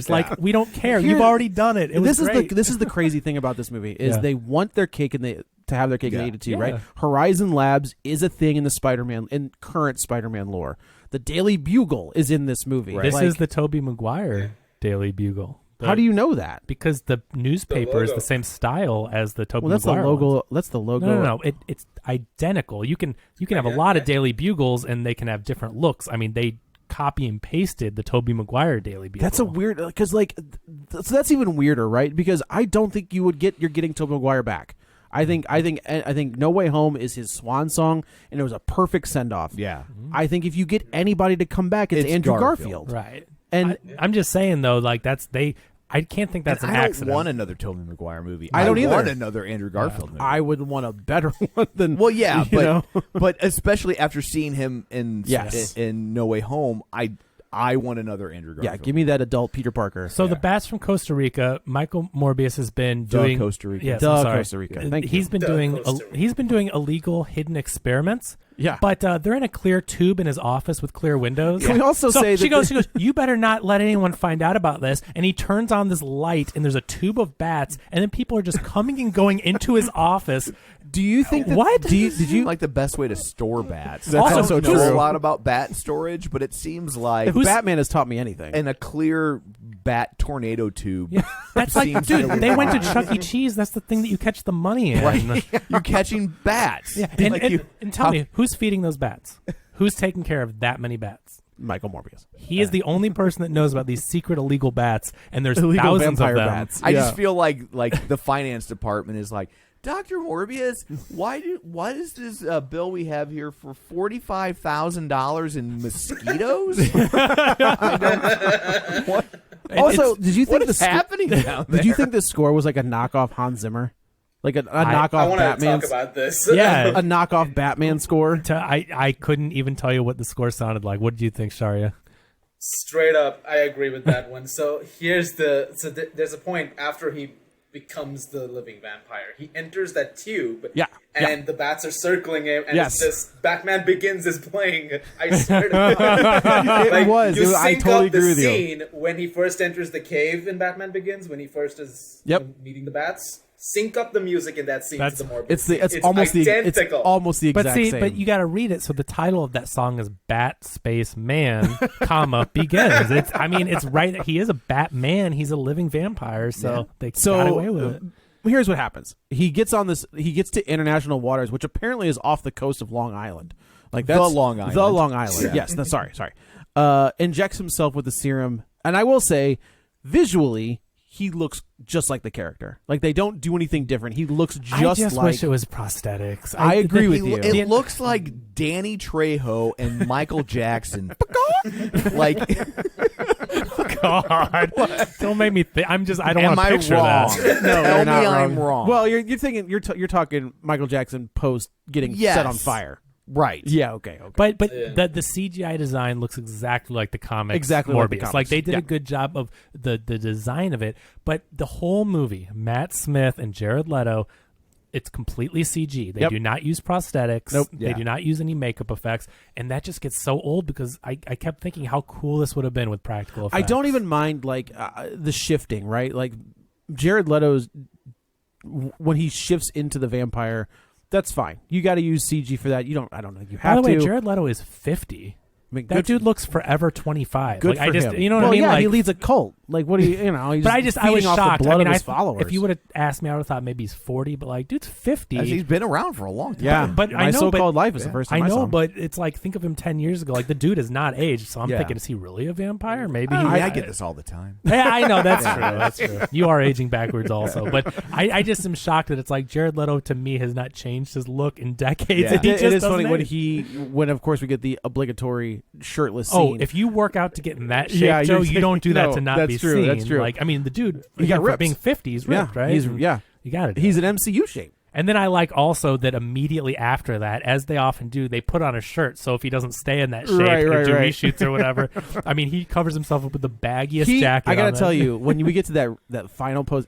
Like we don't care. Here- You've already done it. It was great. This is the crazy thing about this movie is Yeah. they want their cake and to have their cake and eat it too, Yeah. right? Horizon Labs is a thing in the current Spider-Man lore. The Daily Bugle is in this movie. This Like, is the Tobey Maguire Daily Bugle. how do you know that? Because the newspaper is logo. the same style as the Tobey Well, that's the Maguire logo. ones. That's the logo. No. It's identical. You can have a lot of Daily Bugles, and they can have different looks. I mean, they copy and pasted the Tobey Maguire Daily Bugle. That's a weird because so that's even weirder, right? Because I don't think you're getting Tobey Maguire back. I think No Way Home is his swan song, and it was a perfect send off. Yeah. I think if you get anybody to come back, it's Andrew Garfield. right. And I'm just saying though, like I can't think that's And an I don't accident. want another Tobey Maguire movie. I don't either. want another Andrew Garfield movie. I would want a better one than Well, yeah, you but know? but especially after seeing him in Yes. in No Way Home, I want another Andrew Garfield. yeah, give me that adult Peter Parker. So the bats from Costa Rica, Michael Morbius has been The doing Costa Rica. Yes, The I'm sorry. Costa Rica. Thank you. He's been The doing Costa Rica. he's been doing illegal hidden experiments. Yeah. but they're in a clear tube in his office with clear windows. Can we also So say she that goes, you better not let anyone find out about this. And he turns on this light, and there's a tube of bats, and then people are just coming and going into his office. Do you think that, What? did you like the best way to store bats? That's also I don't know true. a lot about bat storage, but it seems like if Batman has taught me anything? in a clear bat tornado tube. Yeah, that's like, seems dude, really they went to fine. Chuck E. Cheese. That's the thing that you catch the money in. Right. You're catching bats. Yeah, Like and tell me, who's feeding those bats? Who's taking care of that many bats? Michael Morbius. He is the only person that knows about these secret illegal bats, and there's Illegal thousands of vampire them. bats. I Yeah. just feel like the finance department is like, Dr. Morbius, what is this bill we have here for $45,000 in mosquitoes? What? Also, did you think What is happening down there? Did you think the score was like a knockoff Hans Zimmer, like a knockoff I want to Batman? talk about this. Yeah. A knockoff Batman score. I couldn't even tell you what the score sounded like. What did you think, Shaurya? Straight up, I agree with that one. So there's a point after he becomes the living vampire. He enters that tube, Yeah, and the bats are circling him, and Yes. it's this Batman Begins is playing. I swear to God. It was. You I sync totally up the agree with you. scene when he first enters the cave in Batman Begins, when he first is meeting the bats. Sync up the music in that scene to the Morbius. It's almost identical. it's almost the exact same. But you got to read it. So the title of that song is Bat Space Man, comma Begins. It's right. He is a Batman. He's a living vampire. So they got away with it. Here's what happens. He gets to international waters, which apparently is off the coast of Long Island. Like that's The Long Island. The Long Island. Yeah. Yes. No, sorry. Injects himself with the serum, and I will say, visually, he looks just like the character. Like they don't do anything different. He looks I just wish it was prosthetics. I agree with you. It looks like Danny Trejo and Michael Jackson. Like, God, don't make me think. I don't want to picture wrong? that. No, Tell you're not me wrong. I'm wrong. Well, you're thinking you're talking Michael Jackson post getting set on fire. Right. Yeah. Okay. But the CGI design looks exactly like the comics. Exactly Morbius. like the comics. Like they did Yeah. a good job of the design of it. But the whole movie, Matt Smith and Jared Leto, it's completely CG. They do not use prosthetics. Nope. They do not use any makeup effects. And that just gets so old because I kept thinking how cool this would have been with practical effects. I don't even mind like the shifting, right? Like Jared Leto's when he shifts into the vampire, that's fine. You got to use CG for that. I don't know. You have By the way, to. Jared Leto is 50. I mean, That dude looks forever 25. good like, for I just, him. You know what well, I mean? Yeah, like, he leads a cult. Like, what do you know? He's but I was feeding off shocked. the blood I mean, of his followers. if you would have asked me, I would have thought maybe he's 40. But like, dude's 50. He's been around for a long time. yeah, but my I know, so-called but- life is the first time I I saw know, him. but it's like think of him 10 years ago. Like the dude is not aged, so I'm Yeah. thinking, is he really a vampire? Maybe. I get this all the time. Yeah, I know that's true. That's true. You are aging backwards, also. But I just am shocked that it's like Jared Leto to me has not changed his look in decades. Yeah. And he it just is funny doesn't when age. of course we get the obligatory shirtless Oh, scene. if you work out to get in that shape, Yeah, Joe, you're you don't do that no, to not that's be true, seen. that's true. Like, I mean, the dude, He got for ripped. being 50, he's ripped, right? He's And yeah. You got it. He's an MCU shape. And then I like also that immediately after that, as they often do, they put on a shirt. So if he doesn't stay in that shape Right, or right, do right. reshoots or whatever, I mean, he covers himself up with the baggiest jacket. I gotta on tell that. you, when we get to that final pose,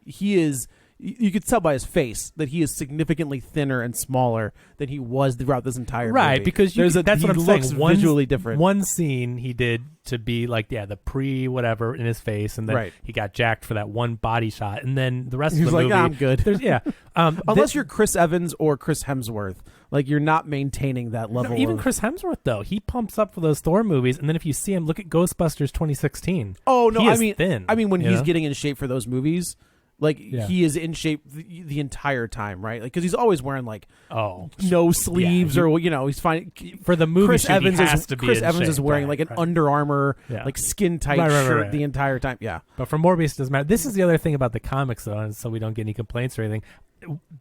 he is. You could tell by his face that he is significantly thinner and smaller than he was throughout this entire right? movie. Because There's that's he what I'm looks saying. visually different. One scene he did to be like, the pre whatever in his face, and then Right. he got jacked for that one body shot, and then the rest He's of the like, movie, "Nah, I'm good." there's- Unless you're Chris Evans or Chris Hemsworth, like you're not maintaining that level. even of, Chris Hemsworth though, he pumps up for those Thor movies, and then if you see him, look at Ghostbusters 2016. Oh no, he I is mean, thin. when you he's know? getting in shape for those movies, like Yeah. he is in shape the entire time, right? Like because he's always wearing like Oh, no sleeves he- or he's fine. for the movie Chris shoot, Evans he has is to be Chris in Evans is shape, wearing right, like an right. Under Armour Yeah. like skin tight Right, shirt right. the entire time. Yeah, But for Morbius, it doesn't matter. This is the other thing about the comics, though, and so we don't get any complaints or anything.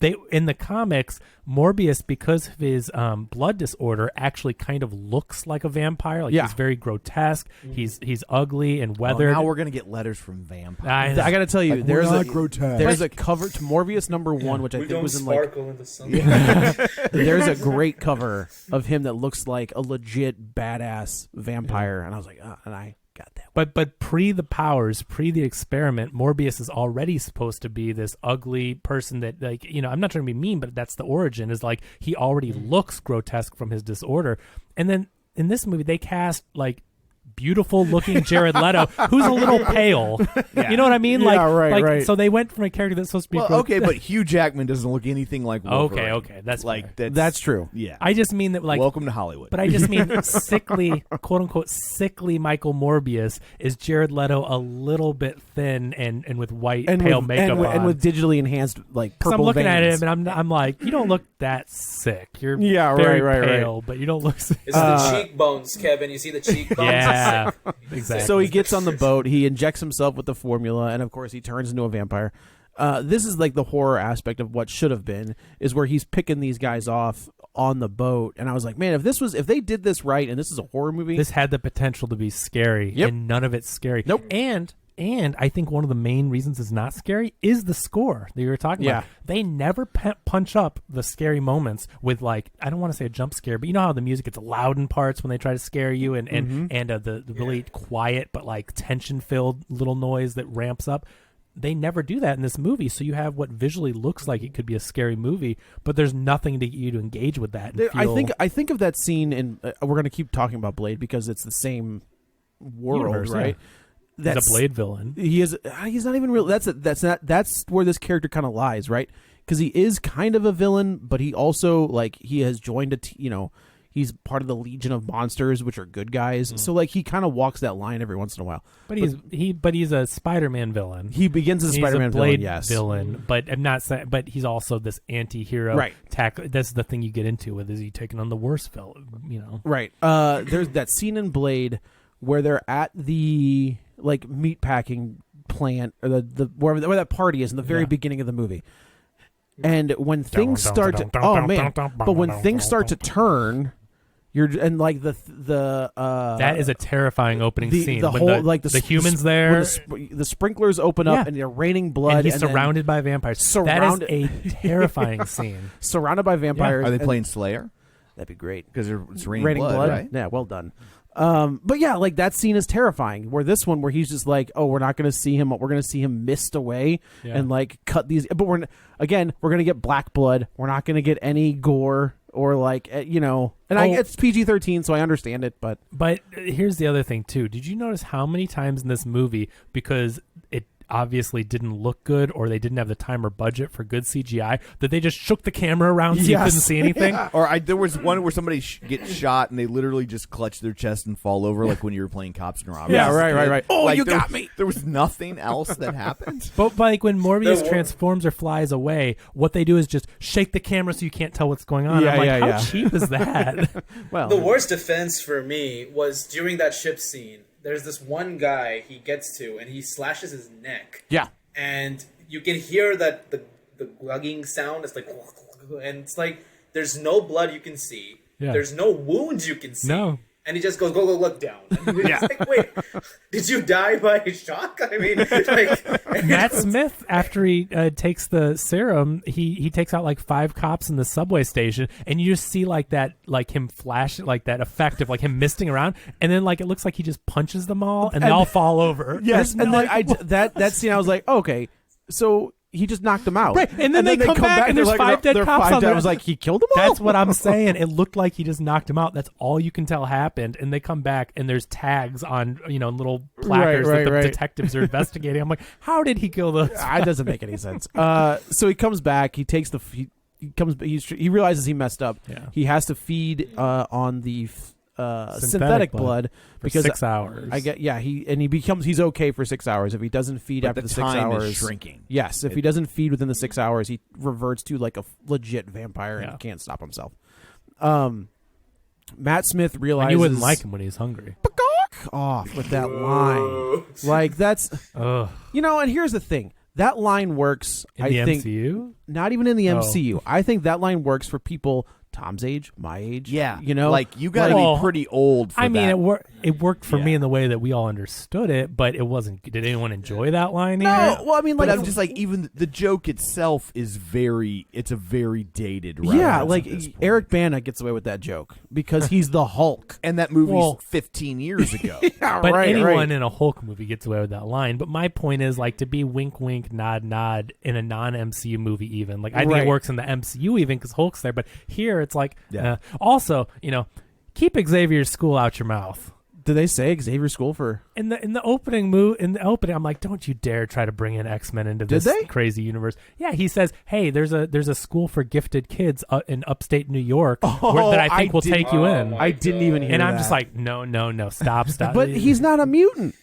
They in the comics, Morbius, because of his blood disorder, actually kind of looks like a vampire. Like Yeah. he's very grotesque. He's ugly and Well, weathered. now we're gonna get letters from vampires. I gotta tell you, Like, there's we're a not grotesque. there's a cover to Morbius #1, which I We think don't was in like sparkle in the sun. there's a great cover of him that looks like a legit badass vampire, and I was like, and I got that. But pre the powers, pre the experiment, Morbius is already supposed to be this ugly person that, like, I'm not trying to be mean, but that's the origin, is like he already looks grotesque from his disorder. And then in this movie, they cast like beautiful looking Jared Leto, who's a little pale. You know what I mean? Yeah, Like, right. So they went from a character that's supposed to be Well, okay, but Hugh Jackman doesn't look anything like Wolverine. Okay, that's like fair. That's true. Yeah. I just mean that, like, Welcome to Hollywood. but I just mean sickly, quote unquote, sickly Michael Morbius is Jared Leto a little bit thin and with white pale with, makeup on. and with digitally enhanced like So purple I'm looking veins. at him and I'm like, you don't look that sick. You're Yeah, very right, pale, but you don't look sick. It's the cheekbones, Kevin. You see the cheekbones? Yeah, It's sick. exactly. So he gets on the boat, he injects himself with the formula, and of course he turns into a vampire. This is like the horror aspect of what should have been, is where he's picking these guys off on the boat, and I was like, man, if they did this right, and this is a horror movie, This had the potential to be scary, Yep. and none of it's scary. Nope. And I think one of the main reasons it's not scary is the score that you were talking about. Yeah. They never punch up the scary moments with, like, I don't want to say a jump scare, but you know how the music gets loud in parts when they try to scare you, and the really quiet but like tension filled little noise that ramps up. they never do that in this movie. So you have what visually looks like it could be a scary movie, but there's nothing to get you to engage with that. And I think of that scene, and we're going to keep talking about Blade because it's the same world, universe, right? Yeah. He's a Blade villain. He's not even real. That's where this character kind of lies, right? Because he is kind of a villain, but he also like he has joined he's part of the Legion of Monsters, which are good guys. So like he kind of walks that line every once in a while. But he's a Spider-Man villain. He begins as a Spider-Man Blade villain, yes. villain, but I'm not saying. But he's also this anti-hero. Right. That's the thing you get into with is he taking on the worst villain. Right. There's that scene in Blade where they're at the like meat packing plant or the where that party is in the very beginning of the movie. And when things start to things start to turn, that is a terrifying opening scene. The whole the humans there, the sprinklers open up and they're raining blood. And he's surrounded by vampires. That is a terrifying scene. Surrounded by vampires. Yeah. Are they playing Slayer? That'd be great because it's raining blood, right? Yeah, well done. But yeah, like that scene is terrifying. Where this one, where he's just like, "Oh, we're not going to see him. We're going to see him mist away and like cut these." But we're going to get black blood. We're not going to get any gore or like it's PG-13, so I understand it. But here's the other thing too. Did you notice how many times in this movie, because it obviously didn't look good or they didn't have the time or budget for good CGI, that they just shook the camera around so you couldn't see anything? Yeah. Or there was one where somebody gets shot and they literally just clutch their chest and fall over like when you were playing Cops and Robbers. Yeah, right. Oh, like, you got me. There was nothing else that happened. But like when Morbius transforms or flies away, what they do is just shake the camera so you can't tell what's going on. I'm like, how cheap is that? Well, the worst offense for me was during that ship scene. There's this one guy he gets to, and he slashes his neck. Yeah. And you can hear that the glugging sound. It's like, and it's like, there's no blood you can see. Yeah. There's no wounds you can see. No. And he just goes, go, look down. And it's like, wait, did you die by shock? I mean, like... Matt Smith, after he takes the serum, he takes out like 5 cops in the subway station, and you just see like that, like him flash, like that effect of like him misting around, and then like it looks like he just punches them all, and they all fall over. Yes, and then that scene, I was like, okay, so... He just knocked them out. Right, and then they come back and there's like, 5 dead cops on there. I was like, he killed them all? That's what I'm saying. It looked like he just knocked them out. That's all you can tell happened. And they come back and there's tags on, little placards that the detectives are investigating. I'm like, how did he kill those? It doesn't make any sense. So he comes back. He takes he realizes he messed up. Yeah. He has to feed on the synthetic blood because 6 hours. He's okay for 6 hours. If he doesn't feed after the 6 hours, is shrinking. Yes, if he doesn't feed within the 6 hours, he reverts to like a legit vampire and can't stop himself. Matt Smith realizes you wouldn't like him when he's hungry. Off with that line, like that's and here's the thing. That line works. In the MCU? Not even in the MCU. I think that line works for people Tom's age, my age. Yeah. Like you got to be pretty old for that. I mean, it worked for me in the way that we all understood it, but it wasn't. Did anyone enjoy that line here? No. Well, I mean, like, but I'm just like, even the joke itself is it's a very dated reference. Yeah, like Eric Bana gets away with that joke because he's the Hulk. And that movie's 15 years ago. Yeah, but anyone in a Hulk movie gets away with that line. But my point is, like, to be wink, wink, nod, nod in a non-MCU movie even. Like, I think it works in the MCU even because Hulk's there. But here, it's like, also, keep Xavier's school out your mouth. Do they say Xavier School for in the opening I'm like, don't you dare try to bring in X-Men into this crazy universe. Yeah, he says, hey, there's a school for gifted kids in upstate New York that I think will take you in. I didn't even hear that. And I'm just like, no, stop. But he's not a mutant.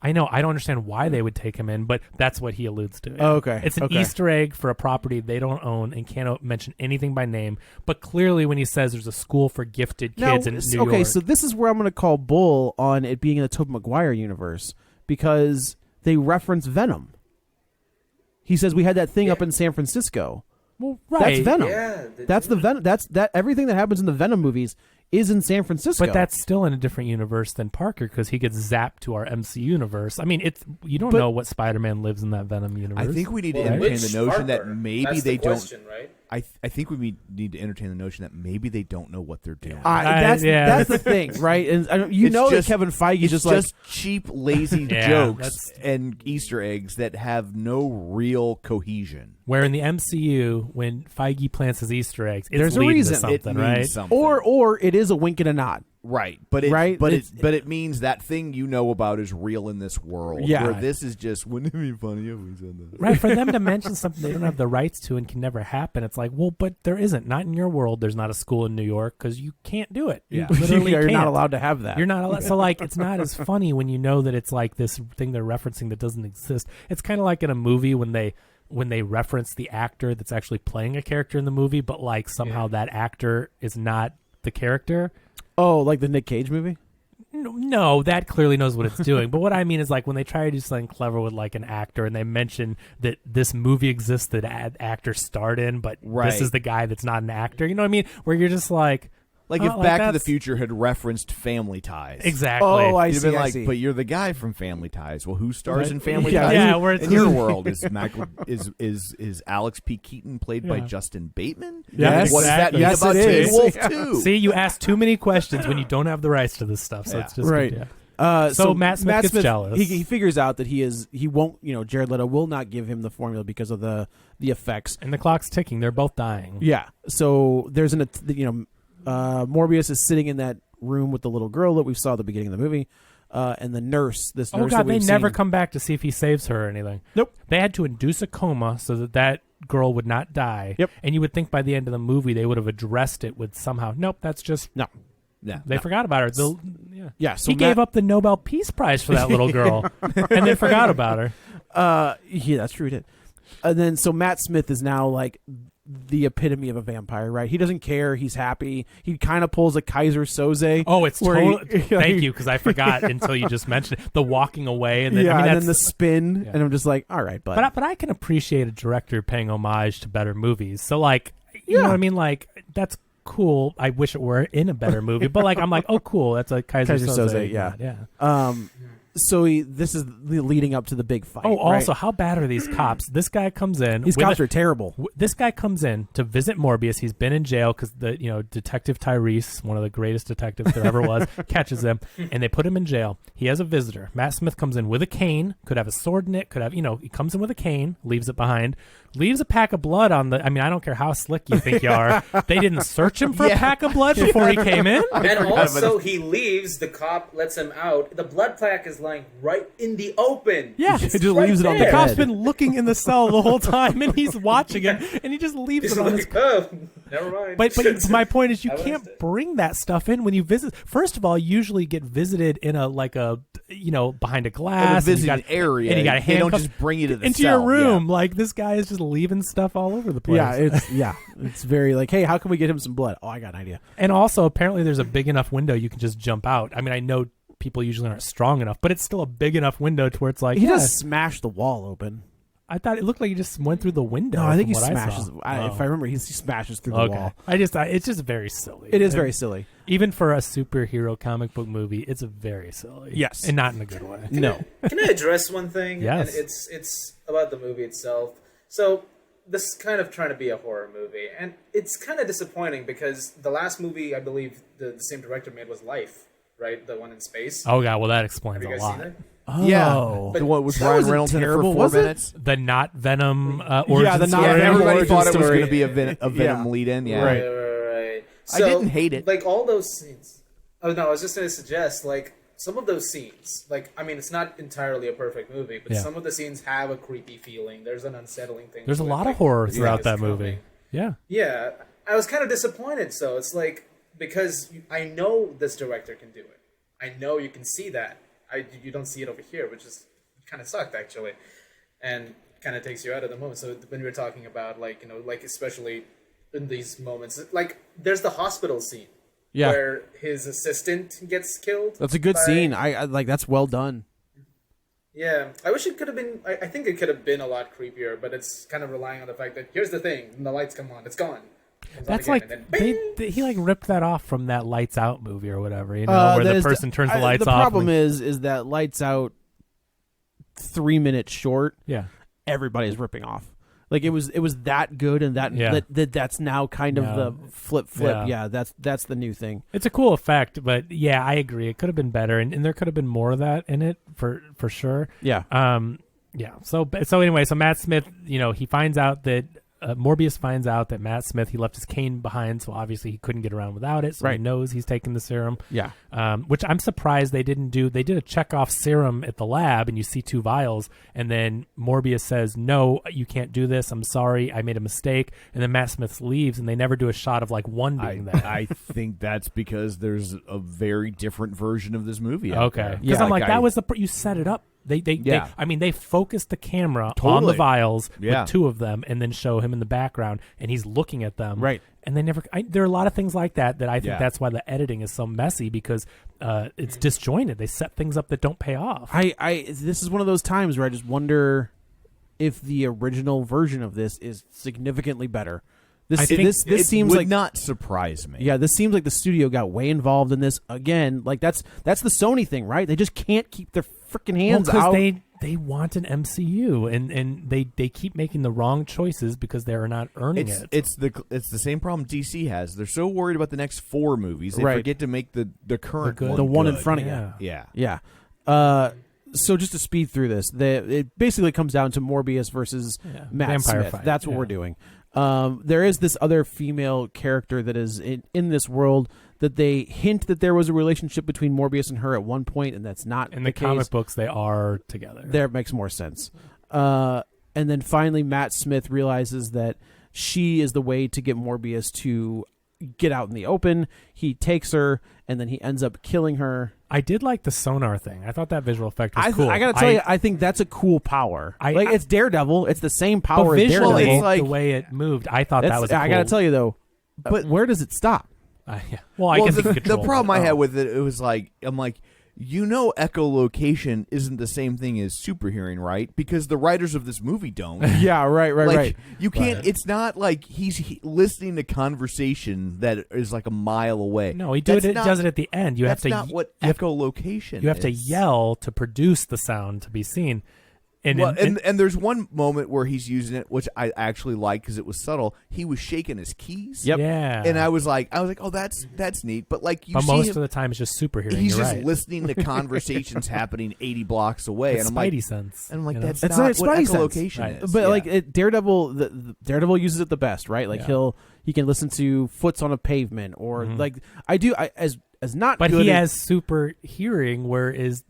I know. I don't understand why they would take him in, but that's what he alludes to. Oh, okay. It's an Easter egg for a property they don't own and can't mention anything by name. But clearly when he says there's a school for gifted kids in New York. Okay, so this is where I'm going to call bull on it being in the Tobey Maguire universe because they reference Venom. He says we had that thing up in San Francisco. Well, right. That's Venom. Yeah, that's the Venom. That's everything that happens in the Venom movies is in San Francisco. But that's still in a different universe than Parker because he gets zapped to our MC universe. I mean, you don't know what Spider-Man lives in that Venom universe. I think we need to entertain the notion that maybe That's they the question, don't. Right? I think we need to entertain the notion that maybe they don't know what they're doing. That's the thing, right? And that Kevin Feige it's just cheap, lazy jokes and Easter eggs that have no real cohesion. Where in the MCU, when Feige plants his Easter eggs, it's there's a leading reason. to something, It right? means something. or it is a wink and a nod. Right, but it means that thing you know about is real in this world. Yeah. Where this is just, wouldn't it be funny if we said that? Right, for them to mention something they don't have the rights to and can never happen, it's like, well, but there isn't. Not in your world. There's not a school in New York because you can't do it. You literally You're can't. not allowed to have that. You're not allowed. So, like, it's not as funny when you know that it's like this thing they're referencing that doesn't exist. It's kind of like in a movie when they reference the actor that's actually playing a character in the movie, but like somehow that actor is not the character. Oh, like the Nick Cage movie? No, that clearly knows what it's doing. But what I mean is, like, when they try to do something clever with, like, an actor and they mention that this movie exists that actor starred in, but this is the guy that's not an actor. You know what I mean? Where you're just like... Like if Back to the Future had referenced Family Ties. Exactly. Oh, I You'd see. been like, but you're the guy from Family Ties. Well, who stars in Family Yeah. Ties? Yeah, where it's in your world is Alex P. Keaton played by Justin Bateman? Yes, What does that mean Yes, about it Teen is. Wolf 2? See, you ask too many questions when you don't have the rights to this stuff. So it's just Right. good, yeah. So Matt Smith gets jealous. He figures out that he won't. Jared Leto will not give him the formula because of the effects. And the clock's ticking. They're both dying. Yeah. So there's Morbius is sitting in that room with the little girl that we saw at the beginning of the movie, and the nurse. This nurse. Oh God, that they we've never seen. come back to see if he saves her or anything. Nope. They had to induce a coma so that girl would not die. Yep. And you would think by the end of the movie they would have addressed it with somehow. Nope, that's just No. Yeah. they forgot about her. Yeah. So he gave up the Nobel Peace Prize for that little girl, and they forgot about her. Yeah, that's true. He did. And then so Matt Smith is now like the epitome of a vampire, right? He doesn't care. He's happy. He kind of pulls a Kaiser Soze. Oh, it's where totally. Thank you, because I forgot until you just mentioned it. The walking away and then and that's, then the spin, and I'm just like, all right, bud. But I can appreciate a director paying homage to better movies. So like, you know what I mean? Like that's cool. I wish it were in a better movie, but like I'm like, oh cool, that's a Kaiser Soze. Yeah. So this is the leading up to the big fight. Oh, also, right? how bad are these cops? This guy comes in. These cops are terrible. This guy comes in to visit Morbius. He's been in jail because Detective Tyrese, one of the greatest detectives there ever was, catches him, and they put him in jail. He has a visitor. Matt Smith comes in with a cane. Could have a sword in it. Could have, he comes in with a cane, leaves it behind, leaves a pack of blood on the. I mean, I don't care how slick you think you are. They didn't search him for a pack of blood before he came in. And also, he leaves. The cop lets him out. The blood plaque is lying right in the open. Yeah, he just leaves it on the The bed. cop's been looking in the cell the whole time, and he's watching it, and he just leaves He's it on his. like, oh, never mind. But my point is, you I can't missed it. bring that stuff in when you visit. First of all, you usually get visited in a behind a glass, In a and you visited area. and you got a They don't handcuff just bring you to the into cell. your room. Like this guy is just leaving stuff all over the place. It's very like, hey, how can we get him some blood? Oh, I got an idea. And also, apparently, there's a big enough window you can just jump out. I mean, I know people usually aren't strong enough, but it's still a big enough window to where it's like, He just smashed the wall open. I thought it looked like he just went through the window. No, I think he from what smashes. I saw. If I remember, he smashes through the Okay. wall. It's just very silly. It is very silly. Even for a superhero comic book movie, it's very silly. Yes. And not in a good way. No. Can I address one thing? Yes. And it's about the movie itself. So this is kind of trying to be a horror movie, and it's kind of disappointing because the last movie I believe the same director made was Life, right? The one in space. Oh, God. Well, that explains Have you a guys lot. seen it? Yeah. Oh. The one with That Ryan wasn't Reynolds in it for terrible, 4 was it? minutes. The not Venom origin the not story. Venom Everybody origin thought it was story. going to be a Venom lead-in. Yeah. Right. I didn't hate it. Like all those scenes. Oh no, I was just going to suggest like some of those scenes. Like I mean, it's not entirely a perfect movie, but Yeah. some of the scenes have a creepy feeling. There's an unsettling thing. There's a to it, lot like, of horror this throughout thing that is movie. coming. Yeah. Yeah, I was kind of disappointed. So it's like because I know this director can do it. I know you can see that. You don't see it over here, which is kind of sucked actually, and kind of takes you out of the moment. So when we were talking about like especially in these moments, like there's the hospital scene where his assistant gets killed. That's a good by- scene. I like. That's well done. Yeah, I wish it could have been. I think it could have been a lot creepier, but it's kind of relying on the fact that here's the thing: when the lights come on, it's gone. Comes on That's again, like and then bing! he like ripped that off from that Lights Out movie or whatever, where the person turns the lights the off. problem is that Lights Out 3 minutes short. yeah. Everybody's ripping off. Like it was that good, and that's now kind of the flip. Yeah, that's the new thing. It's a cool effect, but yeah, I agree. It could have been better, and there could have been more of that in it for sure. Yeah. Yeah. So anyway, so Matt Smith, he finds out that Morbius finds out that Matt Smith, he left his cane behind, so obviously he couldn't get around without it. So he knows he's taking the serum. Yeah. Which I'm surprised they didn't do. They did a checkoff serum at the lab, and you see 2 vials, and then Morbius says, "No, you can't do this. I'm sorry, I made a mistake." And then Matt Smith leaves, and they never do a shot of like one being there. I think that's because there's a very different version of this movie. Out Okay, there. because I'm like, that was you set it up. They focused the camera on the vials with 2 of them, and then show him in the background, and he's looking at them. Right. And they never. There are a lot of things like that I think that's why the editing is so messy, because it's disjointed. They set things up that don't pay off. This is one of those times where I just wonder if the original version of this is significantly better. This seems would like not surprise me. Yeah, this seems like the studio got way involved in this again. Like that's the Sony thing, right? They just can't keep their freaking hands out. Because they want an MCU, and they keep making the wrong choices because they are not earning it. It's the same problem DC has. They're so worried about the next 4 movies, they forget to make the current the one in front of you. Yeah. So just to speed through this, it basically comes down to Morbius versus Matt Vampire Smith. fight. That's what we're doing. There is this other female character that is in this world that they hint that there was a relationship between Morbius and her at one point, and that's not in the comic books. They are together. There makes more sense. And then finally, Matt Smith realizes that she is the way to get Morbius to get out in the open. He takes her, and then he ends up killing her. I did like the sonar thing. I thought that visual effect was cool. I gotta tell you, I think that's a cool power. It's Daredevil. It's the same power as visually, Daredevil. like, the way it moved, I thought that was cool. I gotta tell you, though, but where does it stop? Well, I guess the problem I had with it was like, I'm like, echolocation isn't the same thing as super hearing, right? Because the writers of this movie don't. Yeah, right. You can't. It's not like he's listening to conversation that is like a mile away. No, he does it at the end. That's not what echolocation. You have to yell to produce the sound to be seen. And there's one moment where he's using it, which I actually like because it was subtle. He was shaking his keys. Yep. Yeah. And I was like, oh, that's neat. But like, most of the time it's just super hearing. He's You're just right. listening to conversations happening 80 blocks away, It's and I'm Spidey like, sense. And I'm like, that's It's not not what Spidey echolocation sense. is. But Yeah. like Daredevil, Daredevil uses it the best, right? Like he can listen to foots on a pavement, or like as not. But good he has super hearing, whereas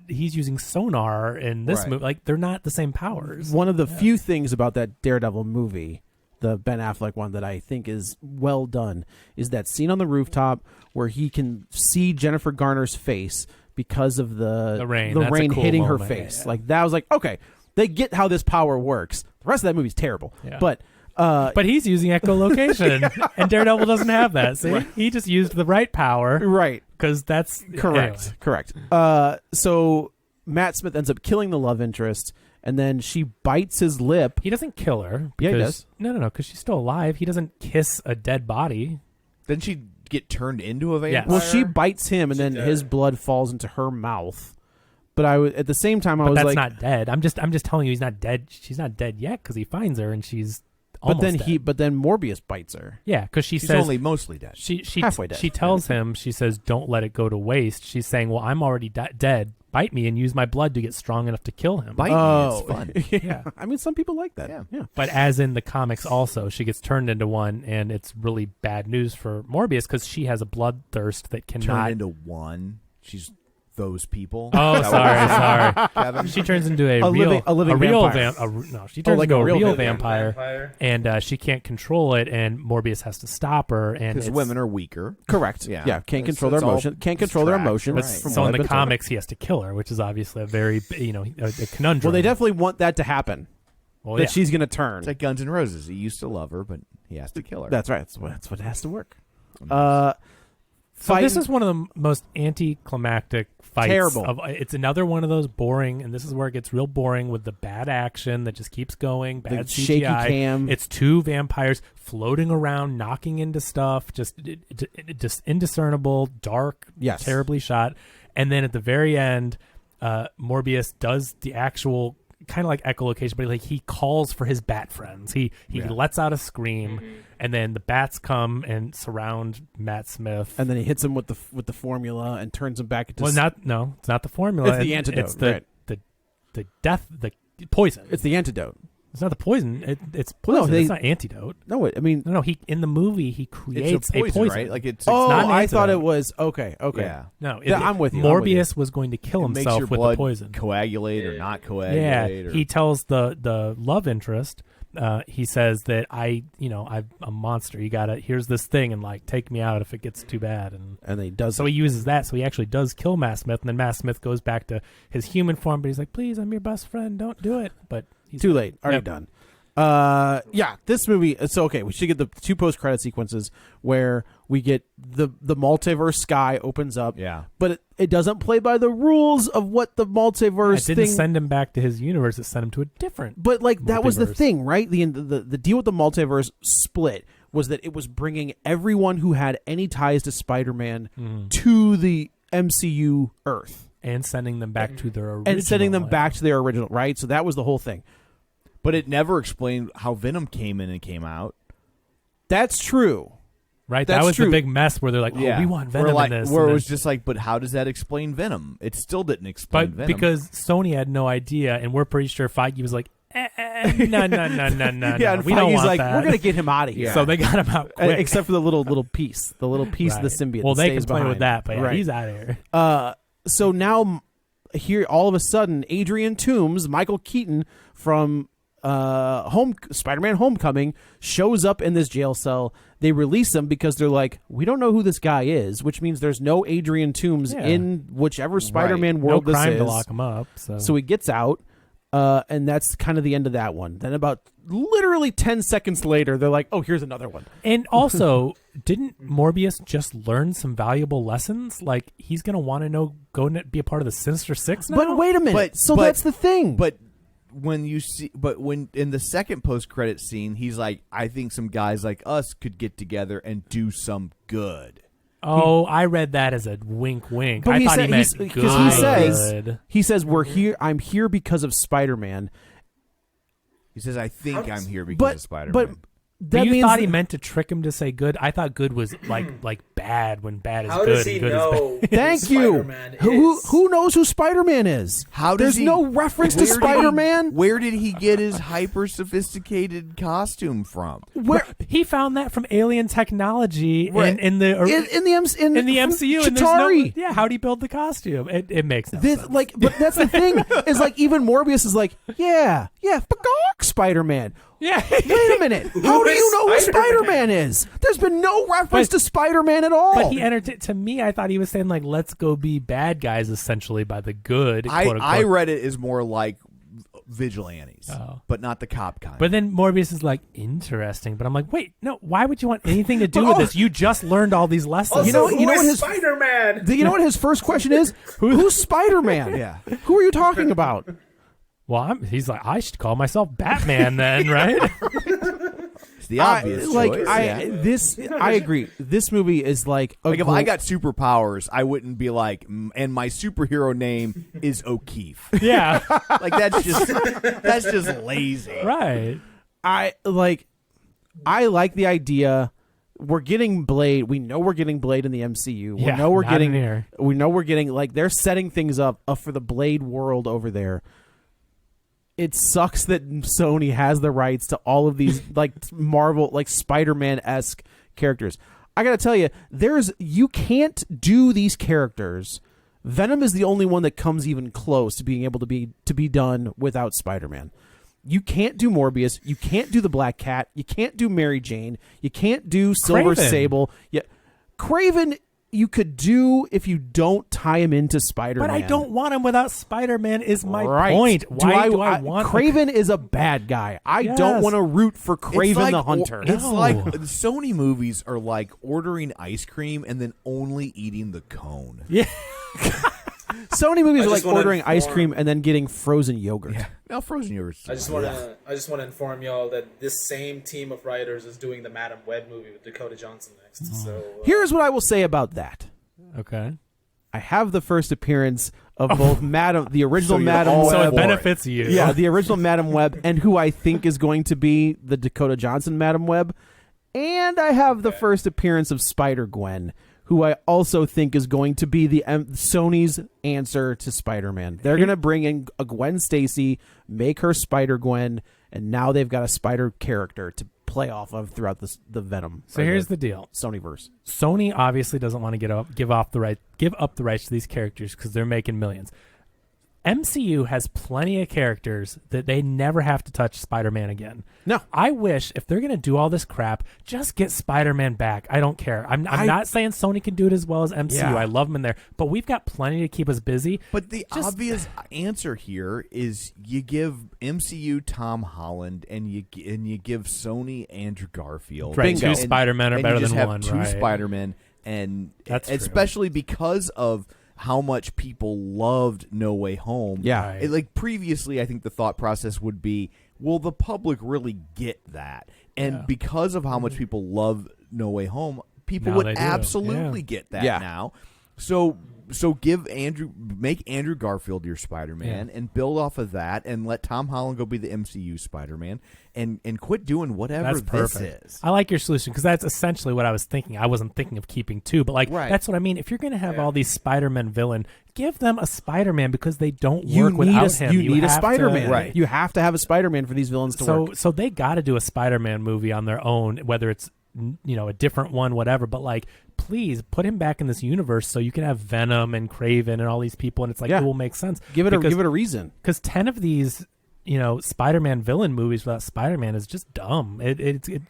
he's using sonar in this movie. Like, they're not the same powers. One of the few things about that Daredevil movie, the Ben Affleck one, that I think is well done, is that scene on the rooftop where he can see Jennifer Garner's face because of the rain. That's a cool hitting moment. her face. Yeah. Like, that was like, okay, they get how this power works. The rest of that movie's terrible. Yeah. But he's using echolocation, and Daredevil doesn't have that. See, he just used the right power, right? Because that's correct. Correct. So Matt Smith ends up killing the love interest, and then she bites his lip. He doesn't kill her. Yeah, he does. No, because she's still alive. He doesn't kiss a dead body. Didn't she get turned into a vampire? Yes. Well, she bites him, and then his blood falls into her mouth. But at the same time, I was that's like, not dead. I'm just telling you, he's not dead. She's not dead yet because he finds her and she's almost dead. But then Morbius bites her. Yeah, because she's says only mostly dead. She halfway dead. She tells him, she says, "Don't let it go to waste." She's saying, "Well, I'm already dead. Bite me and use my blood to get strong enough to kill him." Bite me, it's fun. Yeah. I mean, some people like that. Yeah. But as in the comics, also, she gets turned into one, and it's really bad news for Morbius because she has a bloodthirst that cannot Turned into one. She's those people. Oh, sorry. Kevin? She turns into a living real vampire. She turns into a a real real vampire. vampire, and she can't control it, and Morbius has to stop her. And Because women are weaker. Correct. Yeah. Can't control their emotion. Can't control their emotions. But from so what in I've the been told. comics, he has to kill her, which is obviously a very a conundrum. Well, they definitely want that to happen. Well, that she's going to turn. It's like Guns N' Roses. He used to love her, but he has to kill her. That's right. That's what has to work. So this is one of the most anticlimactic fights. Terrible. It's another one of those boring, and this is where it gets real boring with the bad action that just keeps going, bad The CGI. shaky cam. It's 2 vampires floating around, knocking into stuff, just indiscernible, dark, Yes. terribly shot. And then at the very end, Morbius does the actual kind of like echolocation, but like he calls for his bat friends. He lets out a scream, and then the bats come and surround Matt Smith. And then he hits him with the formula and turns him back into. Well, it's not the formula. It's the antidote. It's the poison. It's the antidote. It's not the poison. It's poison. It's not antidote. No, I mean, no. He in the movie he creates it's a poison, right? Like it's oh, not an I thought antidote. it was okay. Yeah. No, I'm with you. Morbius was going to kill It makes himself your with blood the poison. coagulate or not Yeah, coagulate. Or... he tells the love interest. He says that I'm a monster. You gotta here's this thing and like take me out if it gets too bad. And he does. So he uses that. So he actually does kill Matt Smith, and then Matt Smith goes back to his human form. But he's like, "Please, I'm your best friend. Don't do it." But he's too late. Already done. Yeah, this movie. So okay, we should get the 2 post-credit sequences where we get the multiverse sky opens up. Yeah, but it doesn't play by the rules of what the multiverse It didn't thing. send him back to his universe. It sent him to a different. But like that was the multiverse. thing, right? The deal with the multiverse split was that it was bringing everyone who had any ties to Spider-Man to the MCU Earth and sending them back to their original. and sending them life. back to their original, right? So that was the whole thing. but it never explained how Venom came in and came out. That's true. Right, That's that was true. the big mess where they're like, "Oh, we want Venom like, in this." Where and it then- was just like, but how does that explain Venom? It still didn't explain but Venom. because Sony had no idea, and we're pretty sure Feige was like, no, Yeah, we and don't Feige's want like, that. we're gonna get him out of here. So they got him out quick. Except for the little piece, the little piece of the Right. symbiote. Well, that they stays can play behind. with that, but yeah, Right. he's out of here. So now, here, all of a sudden, Adrian Toomes, Michael Keaton from Spider-Man: Homecoming, shows up in this jail cell. They release him because they're like, we don't know who this guy is, which means there's no Adrian Toomes Yeah. in whichever Spider-Man No world crime this to is. lock him up. So he gets out, and that's kind of the end of that one. Then about literally 10 seconds later, they're like, oh, here's another one. And also, didn't Morbius just learn some valuable lessons? Like, he's going to want to go be a part of the Sinister Six now? But wait a minute. But That's the thing. But when in the second post-credit scene, he's like, I think some guys like us could get together and do some good. Oh, I read that as a wink. But I thought he meant good. because he says we're here. I'm here because of Spider-Man. He says, I think I'm here because But of Spider-Man. but But that you means thought he meant to trick him to say good? I thought good was like bad when bad is How good does he and good know? is bad. Thank you. Spider-Man Who knows who Spider-Man is? How does There's he- no reference to Where did he- Spider-Man. Where did he get his hyper-sophisticated costume from? Where He found that from alien technology Right. in the in the MCU. And there's Chitauri. no, how'd he build the costume? It makes no This, sense. but that's the thing is like even Morbius is like Spider-Man. Yeah. Wait a minute. How do is you know who Spider-Man? Spider-Man is? There's been no reference But- to Spider-Man at all. But he entered to me. I thought he was saying like, "Let's go be bad guys," essentially by the good. quote I unquote. read it as more like vigilantes, Oh. but not the cop kind. But then Morbius is like, interesting. But I'm like, wait, no. Why would you want anything to do with this? You just learned all these lessons. Also, You know who what is his- Spider-Man? You know what his first question is? Who's Spider-Man? Yeah. Who are you talking about? Well, he's like, I should call myself Batman then, right? it's the obvious choice. I agree. This movie is like a Like if I got superpowers, I wouldn't be like, and my superhero name is O'Keefe. Yeah, Like that's just lazy. right. I like the idea. We're getting Blade. We know we're getting Blade in the MCU. We Yeah, know we're not getting in here. We know we're getting like they're setting things up for the Blade world over there. It sucks that Sony has the rights to all of these like Marvel, like Spider-Man-esque characters. I gotta tell you, you can't do these characters. Venom is the only one that comes even close to being able to be done without Spider-Man. You can't do Morbius. You can't do the Black Cat. You can't do Mary Jane. You can't do Silver Kraven. Sable. Yeah, Kraven. You could do if you don't tie him into Spider-Man. But I don't want him without Spider-Man. Is my Right. point? Why do I want Kraven is a bad guy. I don't Yes. want to root for It's Kraven like- the Hunter. It's No. like Sony movies are like ordering ice cream and then only eating the cone. Yeah, Sony movies I are like just wanna ordering ice inform- cream and then getting frozen yogurt. Now frozen yogurt. I just want to inform y'all that this same team of writers is doing the Madam Web movie with Dakota Johnson next. So Here's what I will say about that. okay. I have the first appearance of both the original So you're Madam all Web. So it for benefits you. Yeah, the original Madam Web, and who I think is going to be the Dakota Johnson Madam Web. And I have the first appearance of Spider-Gwen, who I also think is going to be the Sony's answer to Spider-Man. They're going to bring in a Gwen Stacy, make her Spider-Gwen, and now they've got a Spider character to play off of throughout the Venom. So here's the deal. Sonyverse. Sony obviously doesn't want to give up the rights to these characters because they're making millions. MCU has plenty of characters that they never have to touch Spider-Man again. No. I wish if they're going to do all this crap, just get Spider-Man back. I don't care. I'm not saying Sony can do it as well as MCU. Yeah. I love them in there. But we've got plenty to keep us busy. But the obvious answer here is you give MCU Tom Holland and you give Sony Andrew Garfield. Right, Bingo. two Spider-Men are and better you just than have one, two right? Spider-Men, and That's true. especially because of how much people loved No Way Home. Yeah. Right. Like previously, I think the thought process would be, will the public really get that? And because of how much people love No Way Home, people Now would they do. absolutely Yeah. get that Yeah. now. So make Andrew Garfield your Spider-Man and build off of that, and let Tom Holland go be the MCU Spider-Man, and quit doing whatever That's perfect. this is. I like your solution because that's essentially what I was thinking. I wasn't thinking of keeping two, but that's what I mean. If you're going to have all these Spider-Man villain, give them a Spider-Man because they don't work without him. You need a have Spider-Man. to- Right. You have to have a Spider-Man for these villains to work. So they got to do a Spider-Man movie on their own, whether it's a different one, whatever. But like, please put him back in this universe so you can have Venom and Kraven and all these people, and it's like it will make sense. Give it a reason. Because 10 of these, Spider-Man villain movies without Spider-Man is just dumb.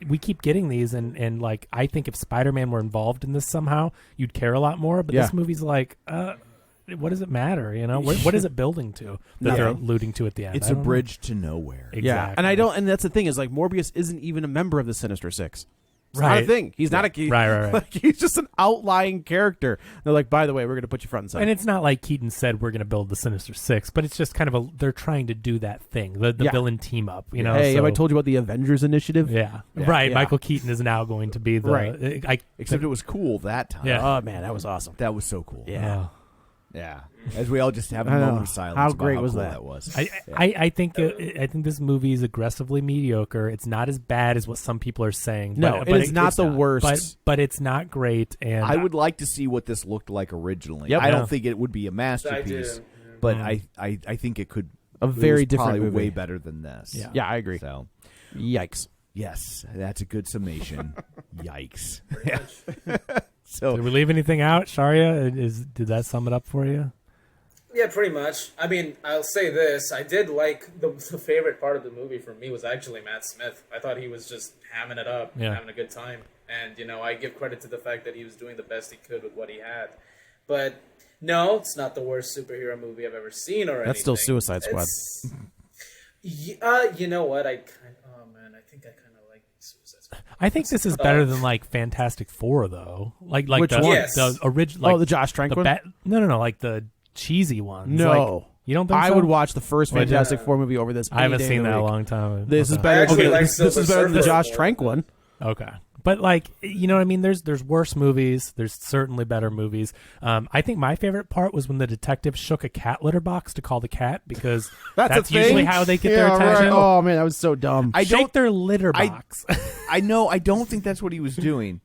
We keep getting these, and like, I think if Spider-Man were involved in this somehow, you'd care a lot more. But this movie's like, what does it matter? What is it building to that they're alluding to at the end? It's I a don't know. bridge to nowhere. Exactly. Yeah, and that's the thing is like Morbius isn't even a member of the Sinister Six. It's not a Right. thing. He's not a Right. Like, he's just an outlying character. They're like, by the way, we're going to put you front and center. And it's not like Keaton said we're going to build the Sinister Six, but it's just kind of they're trying to do that thing, the villain team up. Hey, have I told you about the Avengers Initiative? Yeah. Right. Yeah. Michael Keaton is now going to be the Right. Except it was cool that time. Yeah. Oh man, that was awesome. That was so cool. Yeah. Yeah. As we all just have a I know. moment of silence. How about great how was cool that? was. I think this movie is aggressively mediocre. It's not as bad as what some people are saying. No, but it is not it's the not. worst. But it's not great. And I would like to see what this looked like originally. Yep. I Yeah. don't think it would be a masterpiece, but I think it could. A very different probably movie. way better than this. Yeah. Yeah, I agree. So Yikes. yes, that's a good summation. Yikes. So Did we leave anything out, Shaurya? Did that sum it up for you? Yeah, pretty much. I mean, I'll say this. I did like the favorite part of the movie for me was actually Matt Smith. I thought he was just hamming it up, having a good time. And, I give credit to the fact that he was doing the best he could with what he had. But, no, it's not the worst superhero movie I've ever seen or anything. That's still Suicide Squad. You know what? I think I kind of like Suicide Squad. I think this is better than like Fantastic Four, though. Like Which the, one? Yes. the original. Like, the Josh Trank one? No, like the cheesy ones. No. Like, you don't think I so? would watch the first Would you? Fantastic Four movie over this. I haven't any day seen of the that in a week. long time. This is Okay. better. actually like this is Silver better than the Surfer Josh more. Trank one. Okay. But like, you know what I mean? There's worse movies. There's certainly better movies. I think my favorite part was when the detective shook a cat litter box to call the cat because that's a thing? usually how they get their Yeah, right. attention. Oh man, that was so dumb. Shake their litter box. I know. I don't think that's what he was doing.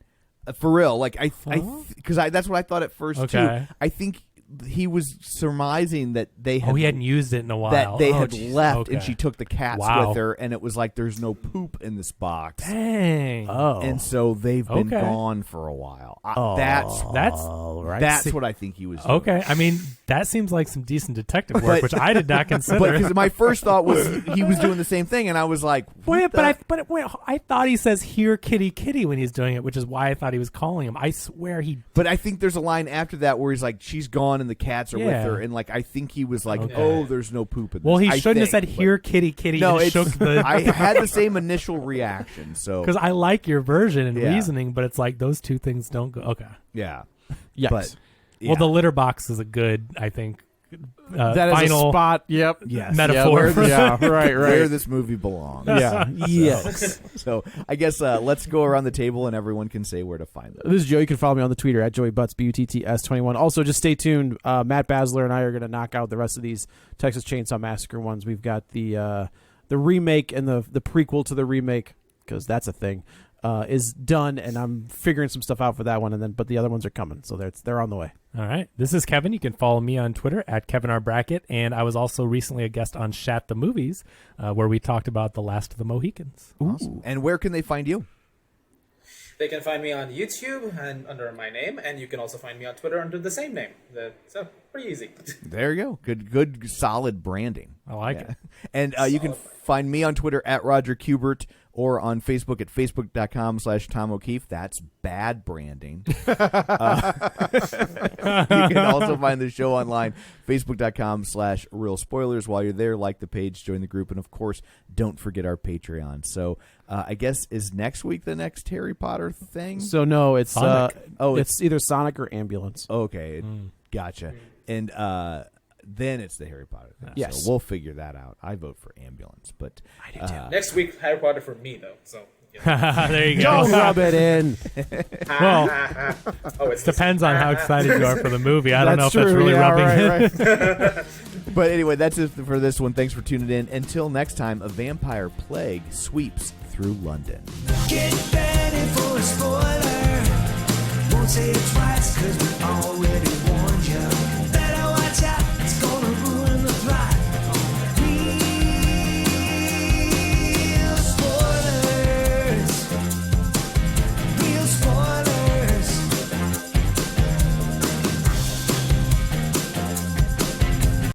For real. Like because that's what I thought at first Okay. too. I think he was surmising that they had he hadn't used it in a while. that they had geez. left, Okay. and she took the cats Wow. with her, and it was like there's no poop in this box, Dang. oh, and so they've been Okay. gone for a while. That's right. That's what I think he was doing. okay. I mean, that seems like some decent detective work, which I did not consider. But because my first thought was he was doing the same thing, and I was like, Wait, I thought he says "here, kitty, kitty" when he's doing it, which is why I thought he was calling him. I swear he. But I think there's a line after that where he's like, she's gone and the cats are with Yeah. her, and like I think he was like, Okay. oh, there's no poop in this. Well, he I shouldn't have said think, but- "here, kitty, kitty." No, and it's, shook the. I had the same initial reaction. So Because I like your version and Yeah. reasoning, but it's like those two things don't go. Okay. yeah, Yikes. but yeah. Well, the litter box is a good, I think, That is final a spot. Yep. Yes. metaphor. Right. Where this movie belongs. Yeah. Yes. So I guess let's go around the table and everyone can say where to find them. This is Joe. You can follow me on the Twitter at JoeyButts, BUTTS21. Also, just stay tuned. Matt Basler and I are going to knock out the rest of these Texas Chainsaw Massacre ones. We've got the remake and the prequel to the remake, because that's a thing, is done, and I'm figuring some stuff out for that one. But the other ones are coming, so they're on the way. All right. This is Kevin. You can follow me on Twitter at KevinRBrackett. And I was also recently a guest on Shat the Movies, where we talked about The Last of the Mohicans. Awesome. And where can they find you? They can find me on YouTube and under my name, and you can also find me on Twitter under the same name. So pretty easy. There you go. Good, solid branding. I like it. And you can find me on Twitter at Roger Kubert, or on Facebook at facebook.com/Tom O'Keefe. That's bad branding. You can also find the show online, facebook.com/Real Spoilers. While you're there, like the page, join the group, and of course, don't forget our Patreon. So I guess, is next week the next Harry Potter thing? So no, it's Sonic. it's either Sonic or Ambulance. Okay, gotcha. And then it's the Harry Potter thing. Yes. So we'll figure that out. I vote for Ambulance, but I do too. Next week, Harry Potter for me, though. So yeah. There you Don't go. rub it in. Well, Oh, it depends on how excited you are for the movie. I don't know if That's that's true. really Yeah, rubbing right. But anyway, that's it for this one. Thanks for tuning in. Until next time, a vampire plague sweeps through London. Get ready for a spoiler. Won't say it twice, cause we already